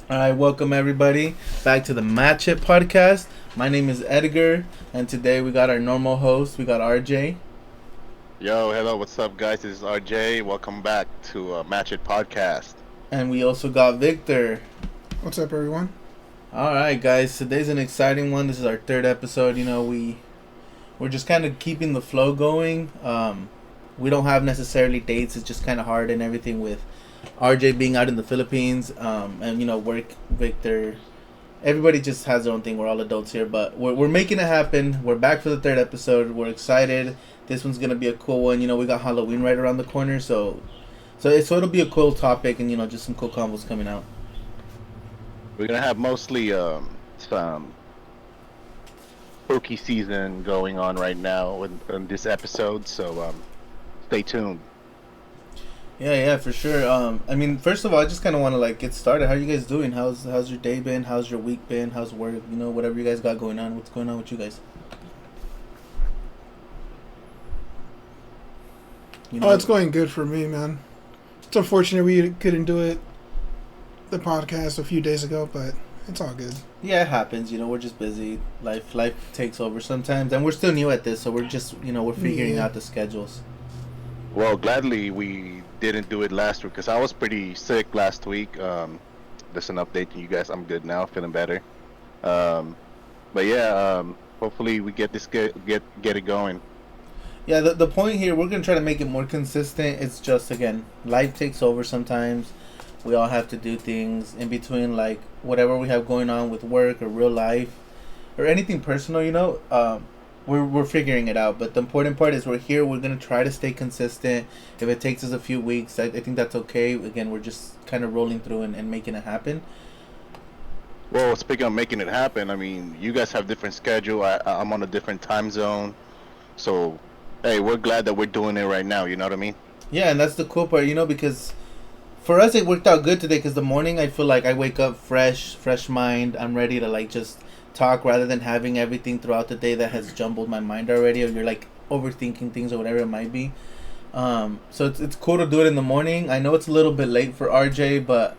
All right, welcome everybody back to the Match It podcast. My name is Edgar, and today we got our normal host. We got RJ, Yo, hello, what's up, guys? This is RJ. Welcome back to Match It Podcast. and we also got Victor. What's up, everyone? All right, guys. Today's an exciting one. This is our third episode. We're just kind of keeping the flow going. We don't have necessarily dates. It's just kind of hard and everything with RJ being out in the Philippines. And work. Victor. Everybody just has their own thing. We're all adults here, but we're making it happen. We're back for the third episode. We're excited. This one's gonna be a cool one. We got Halloween right around the corner, so it'll be a cool topic, and just some cool combos coming out. We're gonna have mostly some spooky season going on right now in this episode, so stay tuned. Yeah, for sure. First of all, I just kind of want to get started. How you guys doing? How's your day been? How's your week been? How's work? Whatever you guys got going on. What's going on with you guys? It's going good for me, man. It's unfortunate we couldn't do the podcast a few days ago, but it's all good. Yeah, it happens. We're just busy. Life takes over sometimes, and we're still new at this, so we're just we're figuring out the schedules. Well, gladly we didn't do it last week because I was pretty sick last week. Just an update to you guys. I'm good now, feeling better. But yeah, hopefully we get it going. Yeah, the point here, we're going to try to make it more consistent. It's just, again, life takes over sometimes. We all have to do things in between, whatever we have going on with work or real life or anything personal, we're figuring it out. But the important part is we're here. We're going to try to stay consistent. If it takes us a few weeks, I think that's okay. Again, we're just kind of rolling through and making it happen. Well, speaking of making it happen, I mean, you guys have different schedule. I'm on a different time zone. So, hey, we're glad that we're doing it right now. You know what I mean? Yeah, and that's the cool part, because for us it worked out good today because the morning I feel like I wake up fresh mind. I'm ready to just talk rather than having everything throughout the day that has jumbled my mind already, or you're overthinking things or whatever it might be. So it's cool to do it in the morning. I know it's a little bit late for RJ, but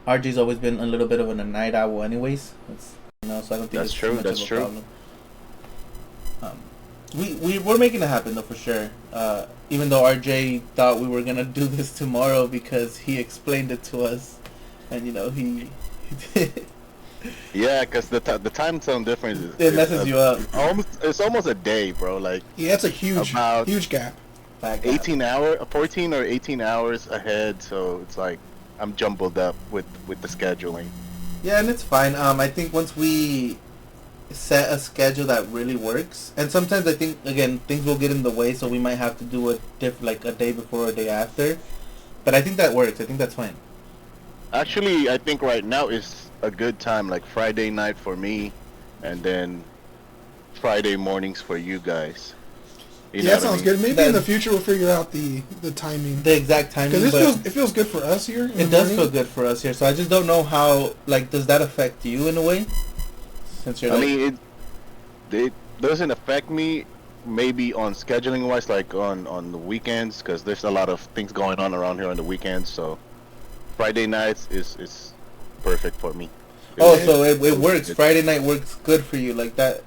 RJ's always been a little bit of a night owl anyways. So I don't think That's it's true. too much That's of a true. problem. We're making it happen though, for sure. Even though RJ thought we were gonna do this tomorrow because he explained it to us, and he Yeah, because the time zone difference it messes you up. it's almost a day, bro. Like Yeah, it's a huge gap. 14 or 18 hours ahead. So it's like I'm jumbled up with the scheduling. Yeah, and it's fine. I think once we set a schedule that really works, and sometimes I think again things will get in the way, so we might have to do a a day before or a day after. But I think that works. I think that's fine. Actually, I think right now is a good time, like Friday night for me, and then Friday mornings for you guys. You know Yeah, what that I sounds mean? good. Maybe in the future we'll figure out the timing. The exact timing. Because it feels good for us here. It does feel good for us here. So I just don't know how. Does that affect you in a way? Since you're I mean, it doesn't affect me. Maybe on scheduling wise, like on the weekends, because there's a lot of things going on around here on the weekends. So Friday nights is perfect for me. So it works. Friday night works good for you like that.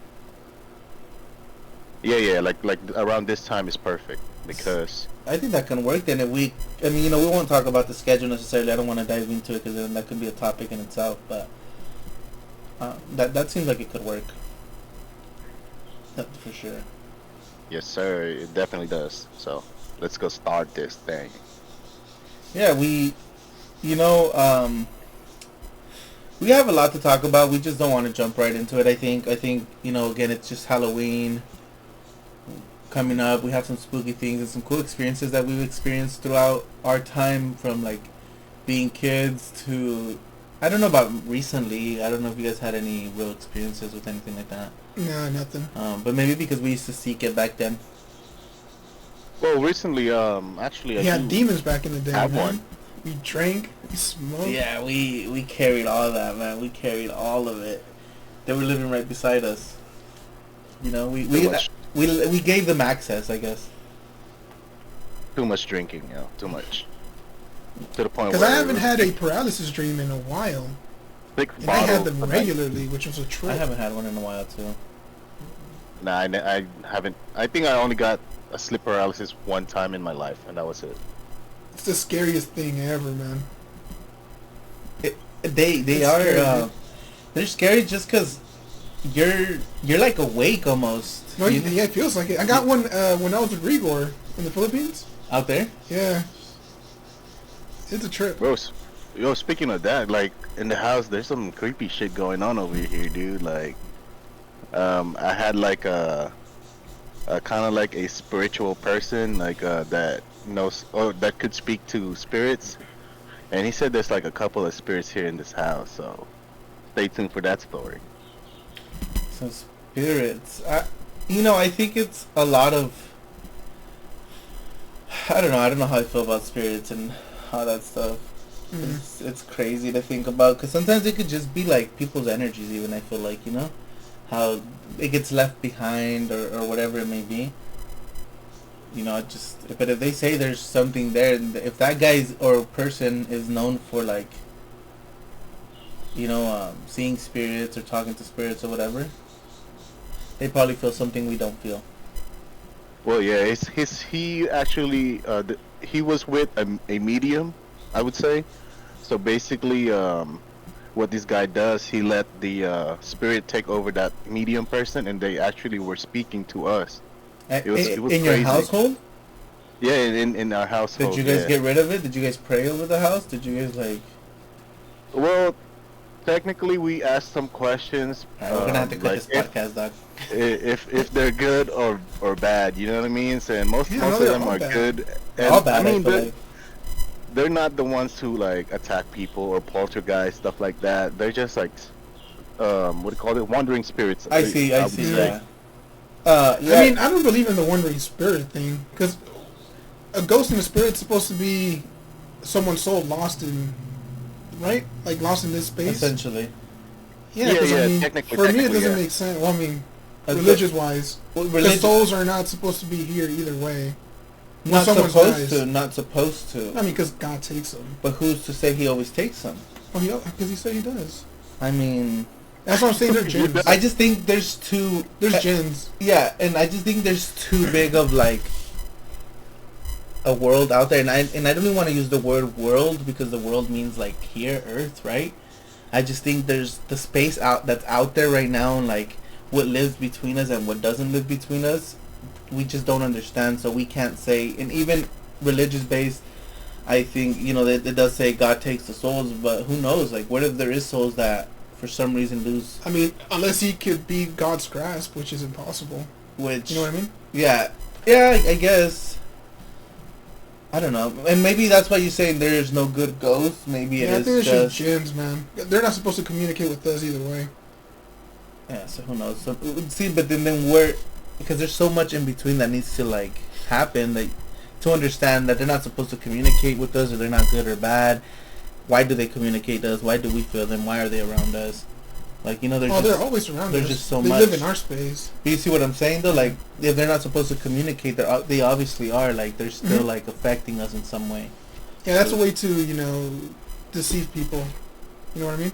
Yeah, like around this time is perfect because I think that can work. Then if we won't talk about the schedule necessarily. I don't want to dive into it because then that could be a topic in itself. But that seems like it could work. For sure. yes, sir, it definitely does. So let's go start this thing. Yeah, you know, we have a lot to talk about. We just don't want to jump right into it. I think again, it's just Halloween coming up. We have some spooky things and some cool experiences that we've experienced throughout our time, from being kids to, I don't know about recently. I don't know if you guys had any real experiences with anything like that. Nah, nothing. But maybe because we used to seek it back then. Well, recently, actually, We I had do demons back in the day, have man. one. We drank, we smoked. Yeah, we carried all of that, man. We carried all of it. They were living right beside us. Too much, We gave them access, I guess. too much drinking, too much. To the point Because where I haven't had a paralysis dream in a while. thick And I had bottle. them regularly, which was a I trip. haven't had one in a while too. Nah, I haven't. I think I only got a sleep paralysis one time in my life, and that was it. It's the scariest thing ever, man. They It's are scary, dude. they're scary just because you're like awake almost. No, yeah, it feels like it. I got one when I was with Rigor in the Philippines. Out there. Yeah, it's a trip. Bro, yo, speaking of that, like in the house, there's some creepy shit going on over here, dude. Like, I had like a kind of like a spiritual person, like that knows or that could speak to spirits, and he said there's like a couple of spirits here in this house. So, stay tuned for that story. Some spirits. I think it's a lot of. I don't know. I don't know how I feel about spirits and all that stuff. It's crazy to think about because sometimes it could just be like people's energies. Even I feel like how it gets left behind or whatever it may be. But if they say there's something there, and if that guy's or person is known for like, seeing spirits or talking to spirits or whatever, they probably feel something we don't feel. Well, yeah, he actually he was with a medium, I would say. So basically, what this guy does, he let the spirit take over that medium person, and they actually were speaking to us. It was In crazy. your household? Yeah, in our household. Did you guys yeah. get rid of it? Did you guys pray over the house? Did you guys like? Well, technically, we asked some questions. Alright, we're gonna have to cut like this podcast, Doc. if they're good or bad, you know what I mean? And most Yeah, no, of they're them all are bad. good. They're And all bad. I mean, I feel like. they're not the ones who like attack people or poltergeist stuff like that. They're just like what do you call it? Wandering spirits. I see. I would see. say. Yeah. Yeah. I mean, I don't believe in the wandering spirit thing because a ghost and a spirit's supposed to be someone's soul lost in, right? Like lost in this space. essentially. Yeah, because I mean, technically- for me it technically, doesn't yeah. make sense. Well, I mean, A go- religious-wise, Well, the religion- souls are not supposed to be here either way. When Not someone supposed dies. to. Not supposed to. I mean, because God takes them. But who's to say he always takes them? Oh, because he said he does. I mean, That's what I'm saying. They're jinns. I just think there's too. There's jinns. Yeah, and I just think there's too big of like a world out there, and I don't even want to use the word world because the world means like here, Earth, right? I just think there's the space that's out there right now, and like what lives between us and what doesn't live between us, we just don't understand. So we can't say, and even religious based, I think it does say God takes the souls, but who knows? Like, what if there is souls that for some reason lose? I mean, unless he could be God's grasp, which is impossible. Which You know what I mean? yeah, I guess. I don't know, and maybe that's why you're saying there is no good ghost. Maybe it Yeah, I is think they're just just jinns, man. They're not supposed to communicate with us either way. yeah. So who knows? So see, but then we're because there's so much in between that needs to like happen that to understand that they're not supposed to communicate with us or they're not good or bad. Why do they communicate to us? Why do we feel them? Why are they around us? Like there's They're always around there's us. just so they much. live in our space. Do you see what I'm saying though? Like if they're not supposed to communicate, they obviously are. Like they're still like affecting us in some way. Yeah, that's a way to, deceive people. You know what I mean?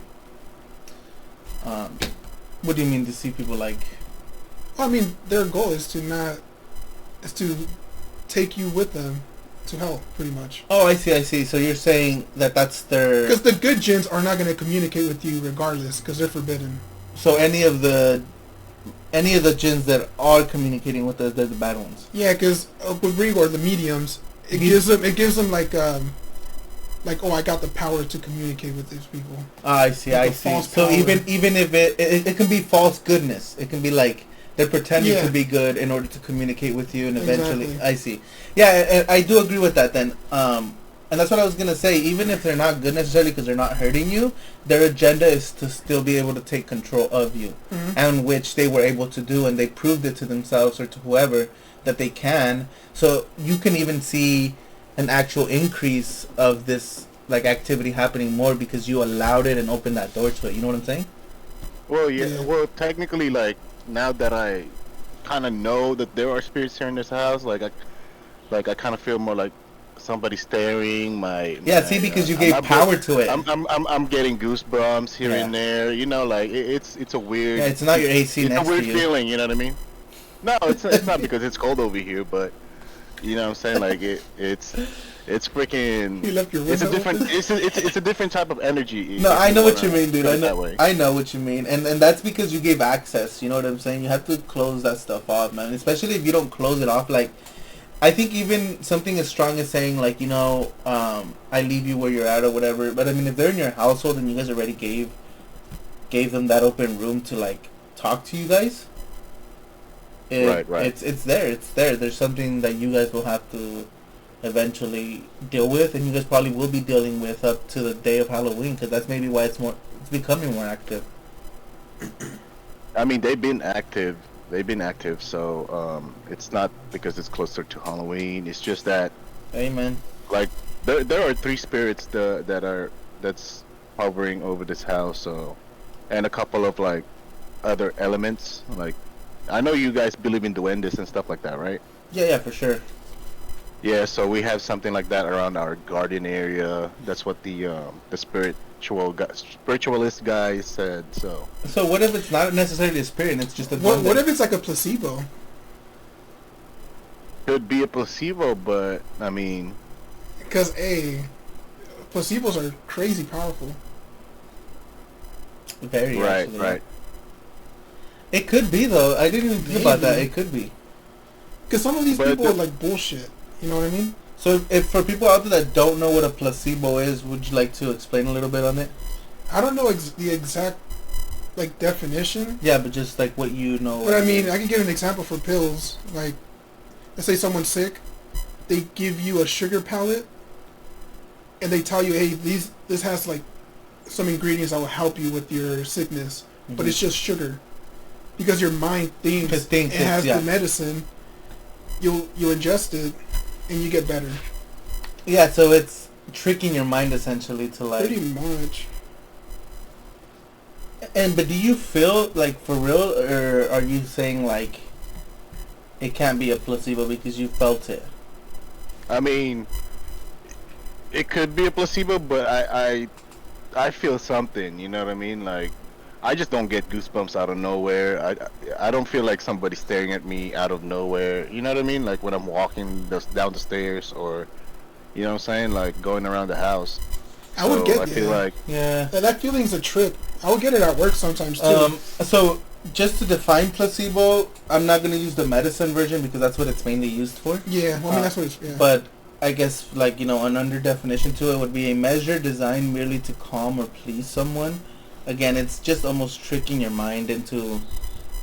What do you mean to see people like? Well, I mean, their goal is to take you with them to hell, pretty much. Oh, I see. So you're saying that that's their... Because the good jinns are not going to communicate with you regardless, because they're forbidden. So any of the jinns that are communicating with us, they're the bad ones. Yeah, because with Rigor, the mediums, it gives them like oh, I got the power to communicate with these people. I see. Like I a see. false So power. even if it can be false goodness, it can be like they're pretending Yeah. to be good in order to communicate with you, and eventually, Exactly. I see. Yeah, I do agree with that. Then, and that's what I was gonna say. Even if they're not good necessarily because they're not hurting you, their agenda is to still be able to take control of you, and which they were able to do, and they proved it to themselves or to whoever that they can. So you can even see an actual increase of this like activity happening more because you allowed it and opened that door to it. You know what I'm saying? Well, yeah. Yeah. Well, technically, like now that I kind of know that there are spirits here in this house, like I kind of feel more like somebody staring. Yeah, see, because you gave power to it. I'm getting goosebumps here and there. You know, like it's a Yeah, weird. it's not your AC It's a next to weird you. feeling. You know what I mean? No, it's not because it's cold over here, but you know what I'm saying. Like it's freaking. You left your It's a window different. open? It's a different type of energy. No, If I you know what you wanna mean, dude. put it that way. I know what you mean, and that's because you gave access. You know what I'm saying? You have to close that stuff off, man. Especially if you don't close it off. Like, I think even something as strong as saying like, I leave you where you're at or whatever. But I mean, if they're in your household and you guys already gave them that open room to like talk to you guys, Right. it's there. It's there. There's something that you guys will have to eventually deal with, and you guys probably will be dealing with up to the day of Halloween, because that's maybe why it's becoming more active. I mean, they've been active. They've been active. So it's not because it's closer to Halloween. It's just that Amen. like there are three spirits that's hovering over this house. So and a couple of like other elements. Like I know you guys believe in duendes and stuff like that, right? Yeah, for sure. Yeah, so we have something like that around our garden area. That's what the spiritualist guy said. So So what if it's not necessarily a spirit and it's just a What if it's like a placebo? could be a placebo, but I mean, Because placebos are crazy powerful. Very right, actually. right. It could be though. I didn't even think about that. Maybe. It could be. Because some of these But people are like bullshit. You know what I mean? So if for people out there that don't know what a placebo is, would you like to explain a little bit on it? I don't know the exact like definition, Yeah, but just like what you know. but I mean I can give an example for pills. Like, let's say someone's sick, they give you a sugar pellet, and they tell you, hey, this has like some ingredients that will help you with your sickness, but it's just sugar, because your mind thinks it has the medicine. You ingest it, and you get better. Yeah, so it's tricking your mind essentially to like. Pretty much. But do you feel like for real, or are you saying like it can't be a placebo because you felt it? I mean, it could be a placebo, but I feel something. You know what I mean? Like, I just don't get goosebumps out of nowhere. I don't feel like somebody's staring at me out of nowhere. You know what I mean? Like when I'm walking down the stairs, or you know what I'm saying, like going around the house. I would get I feel yeah. like Yeah. That feeling's a trip. I would get it at work sometimes too. So just to define placebo, I'm not gonna use the medicine version because that's what it's mainly used for. Yeah, well, I mean that's what it's. Yeah. But I guess like an under definition to it would be a measure designed merely to calm or please someone. Again, it's just almost tricking your mind into.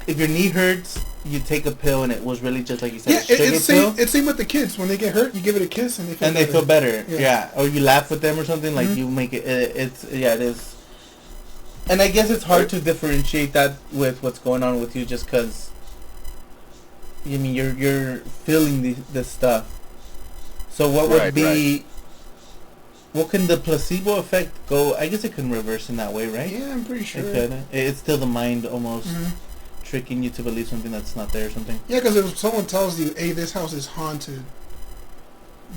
If your knee hurts, you take a pill, and it was really just like you said, yeah, a sugar pill. It's same with the kids. When they get hurt, you give it a kiss, and they feel better. Yeah. Or you laugh with them or something. Like you make it. It is. And I guess it's hard to differentiate that with what's going on with you, just because. I mean, you're feeling this stuff. So what would be? Right. What can the placebo effect go? I guess it can reverse in that way, right? Yeah, I'm pretty sure. It could. It's still the mind almost tricking you to believe something that's not there or something. Yeah, because if someone tells you, "Hey, this house is haunted,"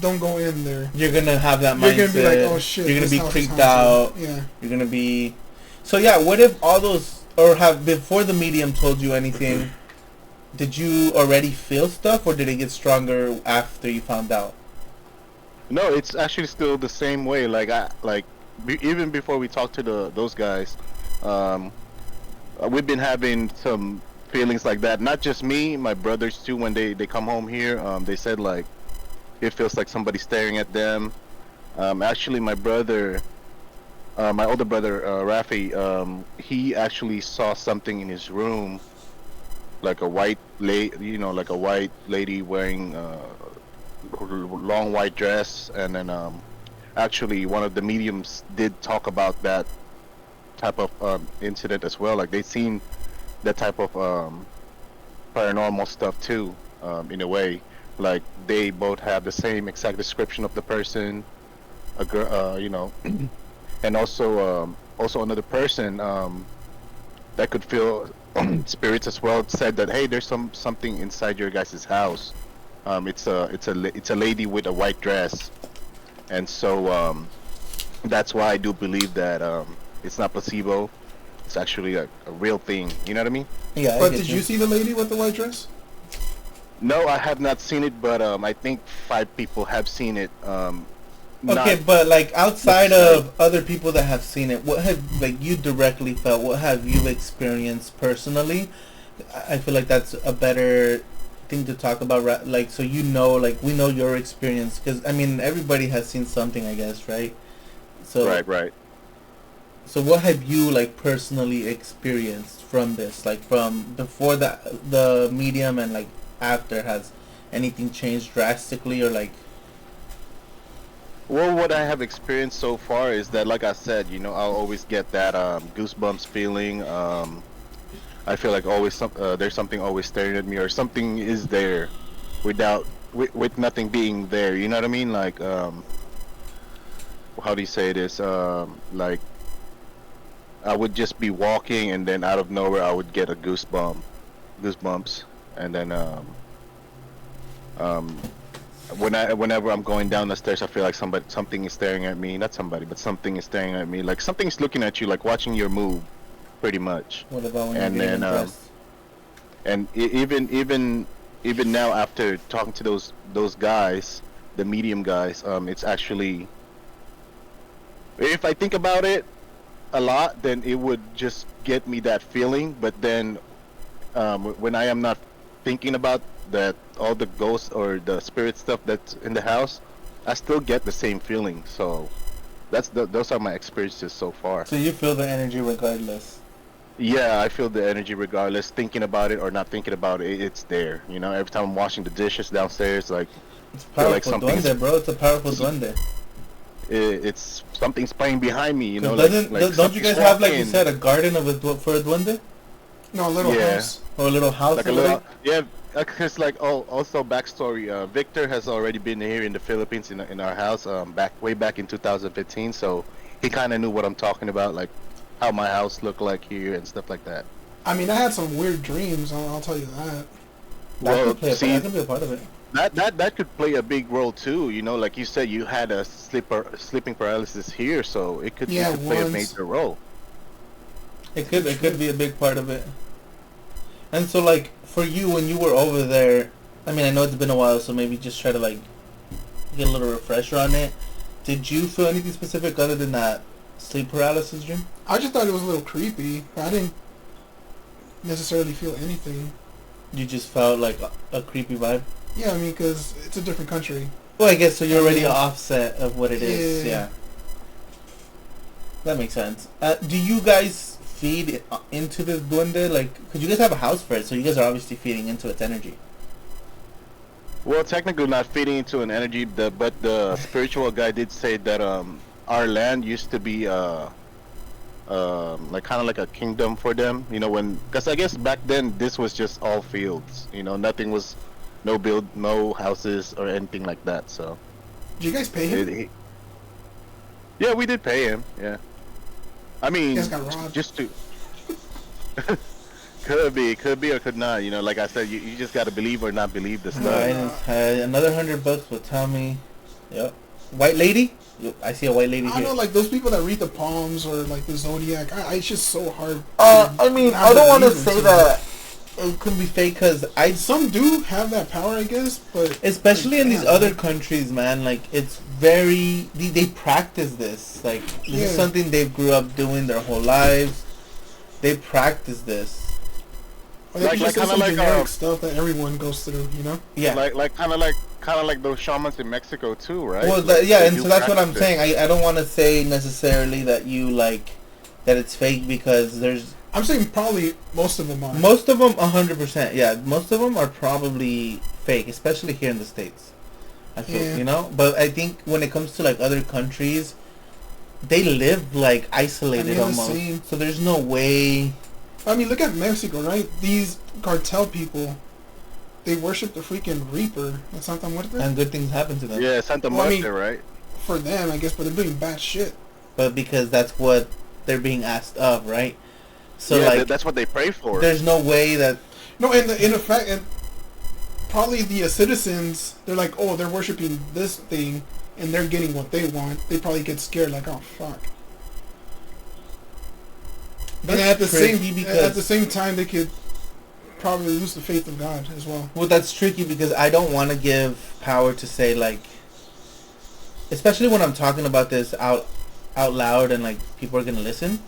don't go in there. You're gonna have that mindset. You're gonna be like, "Oh shit!" You're gonna this be house creeped is out. haunted. Yeah. You're gonna be. So yeah, what if all those have before the medium told you anything? Did you already feel stuff, or did it get stronger after you found out? no, it's actually still the same way. Like even before we talked to those guys, we've been having some feelings like that. Not just me, my brothers too. When they come home here, they said like it feels like somebody staring at them. Actually, my brother, my older brother, Rafi, he actually saw something in his room, like a white like a white lady wearing long white dress, and then actually one of the mediums did talk about that type of incident as well. Like they seen that type of paranormal stuff too, in a way. Like they both have the same exact description of the person, a girl, and also another person that could feel spirits as well said that, hey, there's something inside your guys' house. It's a lady with a white dress, and so that's why I do believe that it's not placebo. It's actually a real thing. You know what I mean? Yeah, I But get did you see the lady with the white dress? No, I have not seen it, but I think 5 people have seen it. Okay, Not but like outside necessarily. of other people that have seen it, what have like you directly felt? What have you experienced personally? I feel like that's a better thing to talk about. Like, so you know, like we know your experience because I mean everybody has seen something, I guess, right? So, Right, right. so what have you like personally experienced from this? Like from before the medium and like after, has anything changed drastically or like? Well, what I have experienced so far is that, like I said, I'll always get that goosebumps feeling. I feel like always there's something always staring at me, or something is there, with nothing being there. You know what I mean? Like how do you say this? Like I would just be walking, and then out of nowhere, I would get a goosebumps, and then um, whenever I'm going down the stairs, I feel like something is staring at me. Not somebody, but something is staring at me. Like something's looking at you, like watching your move, pretty much. What about when you're And getting then undressed? even now, after talking to those guys, the medium guys, it's actually, if I think about it a lot, then it would just get me that feeling. But then when I am not thinking about that, all the ghosts or the spirit stuff that's in the house, I still get the same feeling. So those are my experiences so far. So you feel the energy regardless. Yeah, I feel the energy regardless, thinking about it or not thinking about it. It's there. Every time I'm washing the dishes downstairs, like It's feel like powerful something's duende, bro. It's a powerful duende. it's something's playing behind me. 'Cause Like don't you something's guys have, like you walking. said, a garden of for a duende No, a little Yeah. house. or a little house Like a over there? little, yeah. Because like, also backstory. Victor has already been here in the Philippines in our house way back in 2015. So he kind of knew what I'm talking about, like how my house looked like here and stuff like that. I mean, I had some weird dreams. I'll tell you that. Well, That see, could be a part of it. that could play a big role too. Like you said, you had a sleeping paralysis here, so Yeah, it could play a once. major role. It could be a big part of it. And so, like, for you, when you were over there, I mean, I know it's been a while, so maybe just try to, like, get a little refresher on it. Did you feel anything specific other than that sleep paralysis dream? I just thought it was a little creepy. I didn't necessarily feel anything. You just felt, like, a creepy vibe? Yeah, I mean, because it's a different country. Well, I guess so you're already Yeah. offset of what it is, Yeah. yeah. That makes sense. Do you guys feed into this duende? Like, because you guys have a house for it, so you guys are obviously feeding into its energy. Well, technically not feeding into an energy, but the spiritual guy did say that our land used to be like kind of like a kingdom for them. Because I guess back then this was just all fields. Nothing was, no houses or anything like that. So Did you guys pay him? yeah, we did pay him. Yeah, I mean, You guys got robbed. just to. Could be, or could not. Like I said, you just gotta believe or not believe the stuff. Right, another $100 will tell me. Yep. White lady? I see a white lady I here. know, like, those people that read the palms or, like, the zodiac, it's just so hard. I mean, have I don't want to belief say into that it could be fake because Some do have that power, I guess, but... especially in like, these damn, other man. countries, man, like it's very they practice this. Like this is Yeah. something they grew up doing their whole lives. They practice this. Or they Like- just like say kinda some like, generic stuff that everyone goes through, you know? Yeah. Like kind of like those shamans in Mexico too, right? Well, Like, yeah, they and do so that's what I'm practice it. saying. I don't want to say necessarily that you like that it's fake because there's I'm saying probably most of them are. most of them 100%. Yeah, most of them are probably fake, especially here in the States. I feel, Yeah. but I think when it comes to like other countries, they live like isolated I mean, the almost. same. So there's no way. I mean, look at Mexico, right? These cartel people, they worship the freaking Reaper. That's Santa Muerte. And good things happen to them. Yeah, Santa Well, I Muerte, mean- right? For them, I guess, but they're doing bad shit. But because that's what they're being asked of, right? So Yeah, like, that's what they pray for. there's no way that No, in the fact, and probably the citizens, they're like, oh, they're worshiping this thing, and they're getting what they want. They probably get scared, like, oh fuck. That's And at the tricky same time, they could probably lose the faith of God as well. Well, that's tricky because I don't want to give power to say, like, especially when I'm talking about this out loud and like people are gonna listen.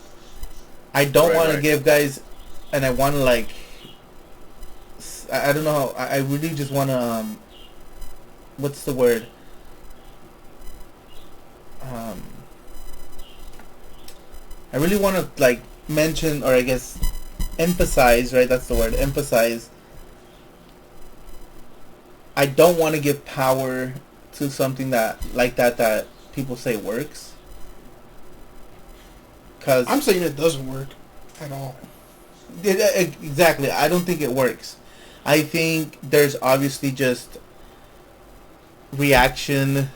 I don't want to give guys, and I want to like, I don't know. I really just want to what's the word? I really want to like mention, or I guess emphasize, right? That's the word, emphasize. I don't want to give power to something that people say works. Cause I'm saying it doesn't work at all. Exactly. I don't think it works. I think there's obviously just reaction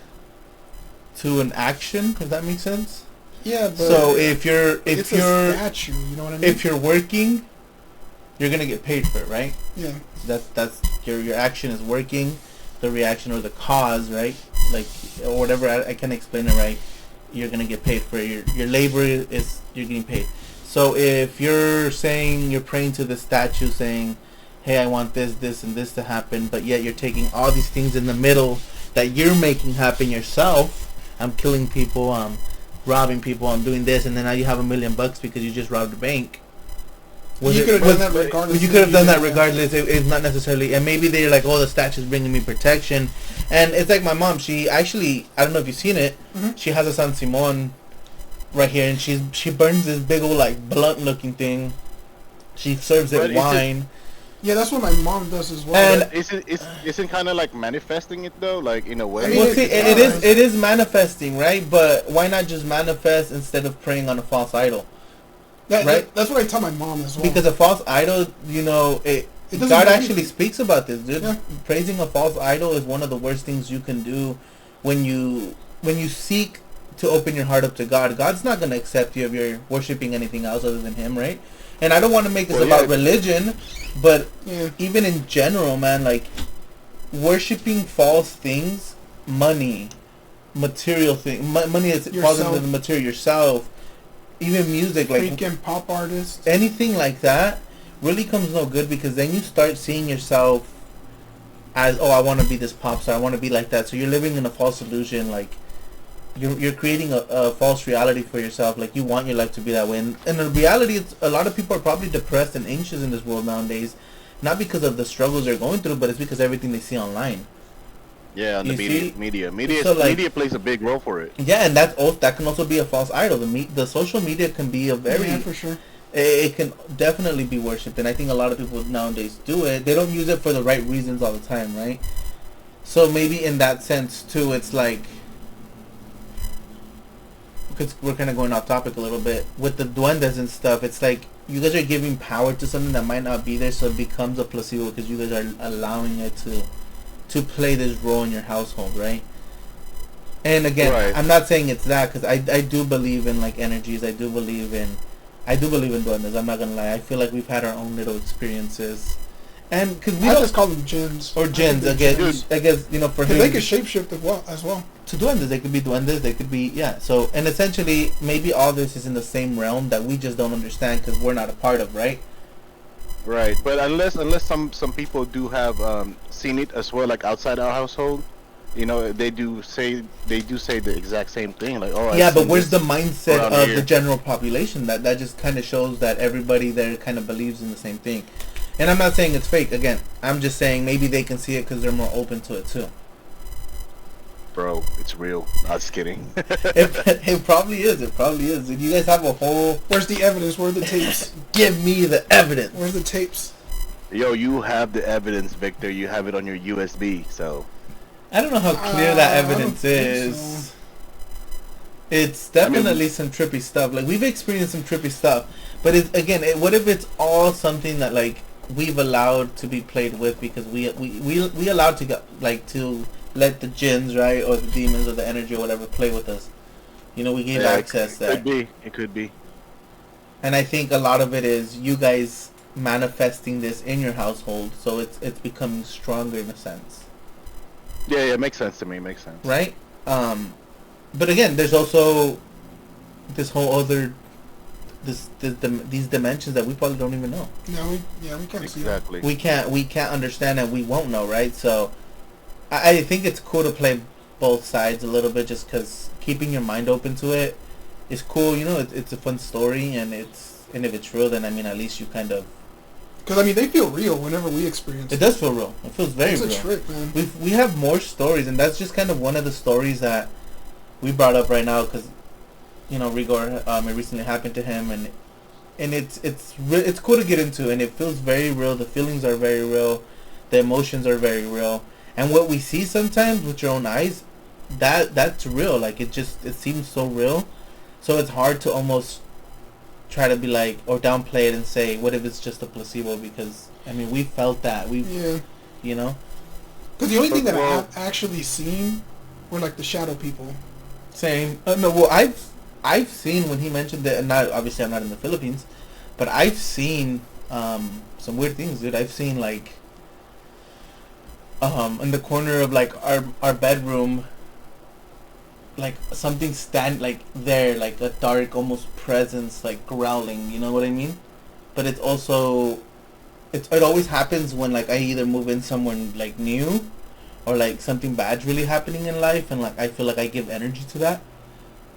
to an action, if that makes sense. Yeah, but so if you're a statue, you know what I mean? If you're working, you're gonna get paid for it, right? Yeah. That's your action is working, the reaction or the cause, right? Like, or whatever, I can't explain it right. You're gonna get paid for it. Your labor is, you're getting paid. So if you're saying, you're praying to the statue saying, hey, I want this and this to happen, but yet you're taking all these things in the middle that you're making happen yourself. I'm killing people, I'm robbing people, I'm doing this, and then now you have $1 million because you just robbed a bank. You could have done that regardless. You could have done that regardless. It's not necessarily, and maybe they're like, oh, the statue's bringing me protection. And it's like my mom, she actually, I don't know if you've seen it, she has a San Simon right here, and she burns this big old like blunt looking thing. She serves it wine. Yeah, that's what my mom does as well. And isn't kind of like manifesting it though, like in a way. I mean, well, see, it is manifesting, right? But why not just manifest instead of praying on a false idol? Right? That's what I tell my mom as well. Because a false idol, you know, God actually speaks about this, dude. Yeah. Praising a false idol is one of the worst things you can do when you seek to open your heart up to God. God's not going to accept you if you're worshiping anything else other than Him, right? And I don't want to make this about religion, but even in general, man, like, worshiping false things, money, material things, money is falls into the material, yourself, even music, like freaking pop artists, anything like that really comes no good, because then you start seeing yourself as, oh, I want to be this pop star, I want to be like that. So you're living in a false illusion, like you're creating a false reality for yourself, like you want your life to be that way. And in reality, it's, a lot of people are probably depressed and anxious in this world nowadays, not because of the struggles they're going through, but it's because everything they see online. Yeah, and the media So, like, media plays a big role for it. Yeah, and that can also be a false idol. The social media can be a very, for sure. It can definitely be worshipped, and I think a lot of people nowadays do it. They don't use it for the right reasons all the time, right? So maybe in that sense too, it's like, because we're kind of going off topic a little bit with the duendes and stuff. It's like you guys are giving power to something that might not be there, so it becomes a placebo because you guys are allowing it to play this role in your household, right? And again, I'm not saying it's that, because I do believe in like energies. I do believe in duendes. I'm not gonna lie. I feel like we've had our own little experiences, and because I just call them jinns or jinns. I guess you know, for him, they could shapeshift as well. To duendes, they could be duendes. They could be So, and essentially, maybe all this is in the same realm that we just don't understand because we're not a part of, right? Right, but unless some people do have seen it as well, like outside our household, you know, they do say the exact same thing, like, oh, yeah, but where's the mindset of the general population? That just kind of shows that everybody there kind of believes in the same thing. And I'm not saying it's fake. Again, I'm just saying maybe they can see it because they're more open to it too. Bro, it's real. I'm just kidding. It probably is. It probably is. If you guys have a whole... Where's the evidence? Where are the tapes? Give me the evidence. Where's the tapes? Yo, you have the evidence, Victor. You have it on your USB, so... I don't know how clear that evidence is. So. It's definitely some trippy stuff. Like, we've experienced some trippy stuff. But what if it's all something that, like, we've allowed to be played with because we allowed to get, like, to... let the jinns, right, or the demons or the energy or whatever play with us. You know, we gave access there. It could be. And I think a lot of it is you guys manifesting this in your household, so it's becoming stronger in a sense, Yeah, yeah, makes sense to me. Makes sense. right? But again, there's also this whole other these dimensions that we probably don't even know. We can't see that. Exactly. We can't understand, and we won't know, right? So I think it's cool to play both sides a little bit, just because keeping your mind open to it is cool. You know, it's a fun story, and if it's real, then I mean, at least you kind of. Because I mean, they feel real whenever we experience. It does feel real. It feels very real. It's a trip, man. We have more stories, and that's just kind of one of the stories that we brought up right now, because you know, Rigor, it recently happened to him, and it's cool to get into, and it feels very real. The feelings are very real, the emotions are very real, and what we see sometimes with your own eyes, that's real. Like it seems so real, so it's hard to almost try to be like, or downplay it and say, what if it's just a placebo? Because I mean, we felt that you know. Because the only thing that I have actually seen were like the shadow people. Same. No, well, I've seen when he mentioned that, and not obviously I'm not in the Philippines, but I've seen some weird things, dude. I've seen like in the corner of like our bedroom, like something stand like there, like a dark almost presence, like growling. You know what I mean? But it's also it always happens when like I either move in somewhere like new, or like something bad's really happening in life, and like I feel like I give energy to that.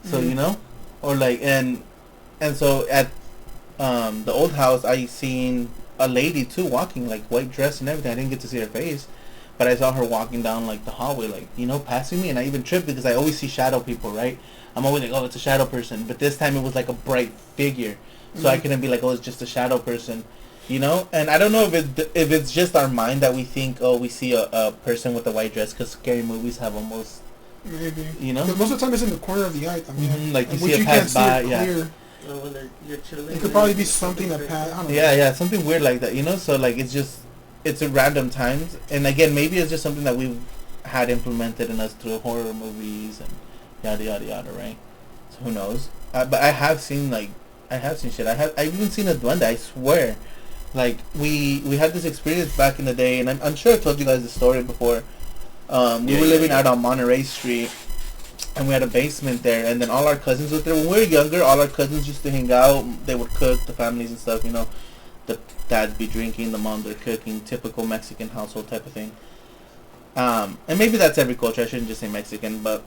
So you know, or like and so at the old house, I seen a lady too walking, like white dress and everything. I didn't get to see her face, but I saw her walking down like the hallway, like, you know, passing me, and I even tripped because I always see shadow people, right? I'm always like, oh, it's a shadow person, but this time it was like a bright figure, so I couldn't be like, oh, it's just a shadow person, you know? And I don't know if it's just our mind that we think, oh, we see a person with a white dress, because scary movies have almost, maybe, you know? Because most of the time it's in the corner of the eye. I mean, like you see which it pass by, yeah. When you're chilling, It could probably be something that passed. I don't know. Yeah, something weird like that, you know? So like it's at random times, and again, maybe it's just something that we've had implemented in us through horror movies and yada yada yada, right? So who knows? But I have seen shit. I've even seen a duende. I swear, like we had this experience back in the day, and I'm sure I told you guys the story before. We were living out on Monterey Street, and we had a basement there, and then all our cousins were there. When we were younger, all our cousins used to hang out. They would cook, the families and stuff, you know. The dads be drinking, the moms are cooking, typical Mexican household type of thing. And maybe that's every culture. I shouldn't just say Mexican, but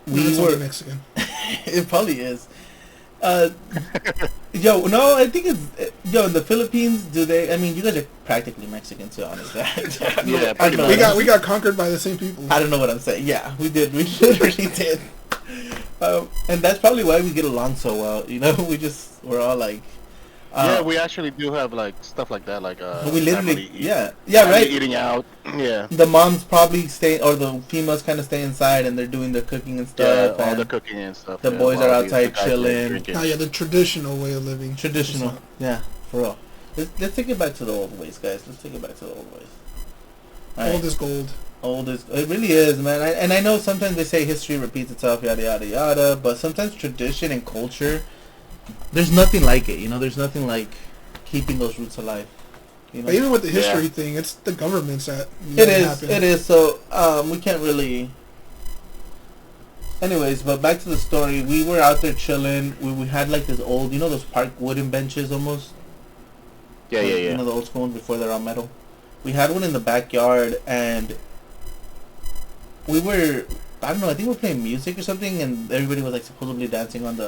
It's only Mexican. it probably is. Yo, no, I think it's in the Philippines. Do they? I mean, you guys are practically Mexican too, honestly. Yeah, I don't know we got conquered by the same people. I don't know what I'm saying. Yeah, we did. We literally did. And that's probably why we get along so well. You know, we're all like. Yeah, we actually do have like stuff like that, like We literally, family right. eating out. Yeah. The moms probably stay, or the females kind of stay inside, and they're doing their cooking and stuff. Yeah, all and the cooking and stuff. the boys are outside chilling. Oh yeah, the traditional way of living. Traditional, yeah, for real. Let's take it back to the old ways, guys. Let's take it back to the old ways. All right. Old is gold. Old is, it really is, man. And I know sometimes they say history repeats itself, yada yada yada, but sometimes tradition and culture, there's nothing like it, you know. There's nothing like keeping those roots alive, you know. But even with the history thing, it's the governments that It is. So we can't really. Anyways, but back to the story. We were out there chilling. We had like this old, you know, those park wooden benches almost. Yeah. You know, the old school ones before they're all metal. We had one in the backyard, and we were, I don't know, I think we were playing music or something, and everybody was like supposedly dancing on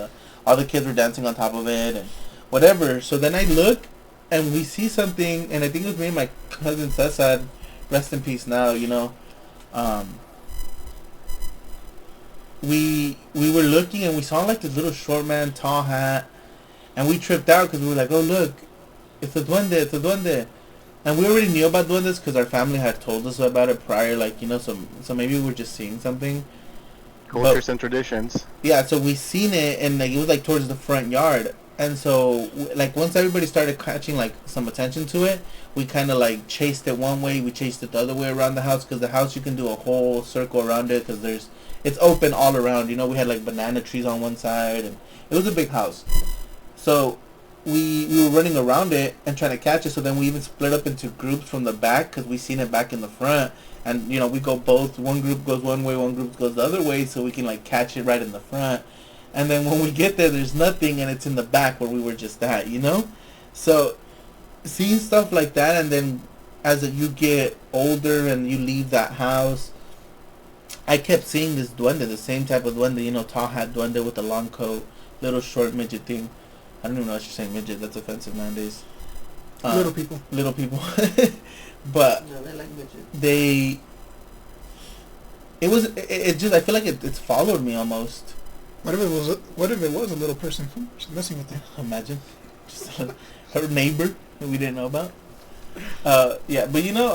all the kids were dancing on top of it and whatever. So then I look, and we see something, and I think it was me and my cousin Cesar, rest in peace now, you know. We were looking, and we saw like this little short man, tall hat, and we tripped out because we were like, oh look, it's a duende. And we already knew about duendes because our family had told us about it prior, like, you know, so maybe we were just seeing something. Cultures and traditions. Yeah, so we seen it, and like it was like towards the front yard, and so like once everybody started catching like some attention to it, we kind of like chased it one way, we chased it the other way around the house, because the house you can do a whole circle around it because it's open all around, you know. We had like banana trees on one side, and it was a big house. So we were running around it and trying to catch it. So then we even split up into groups from the back because we seen it back in the front. And you know, we go both. One group goes one way, one group goes the other way, so we can like catch it right in the front. And then when we get there, there's nothing, and it's in the back where we were just at. You know, so seeing stuff like that, and then as you get older and you leave that house, I kept seeing this duende, the same type of duende. You know, tall hat duende with a long coat, little short midget thing. I don't even know if you're saying midget. That's offensive nowadays. Little people. Little people. But No, they like midget. it just, I feel like it's followed me almost. What if it was a little person just messing with you? Imagine. Just her neighbor that we didn't know about. Yeah, but you know,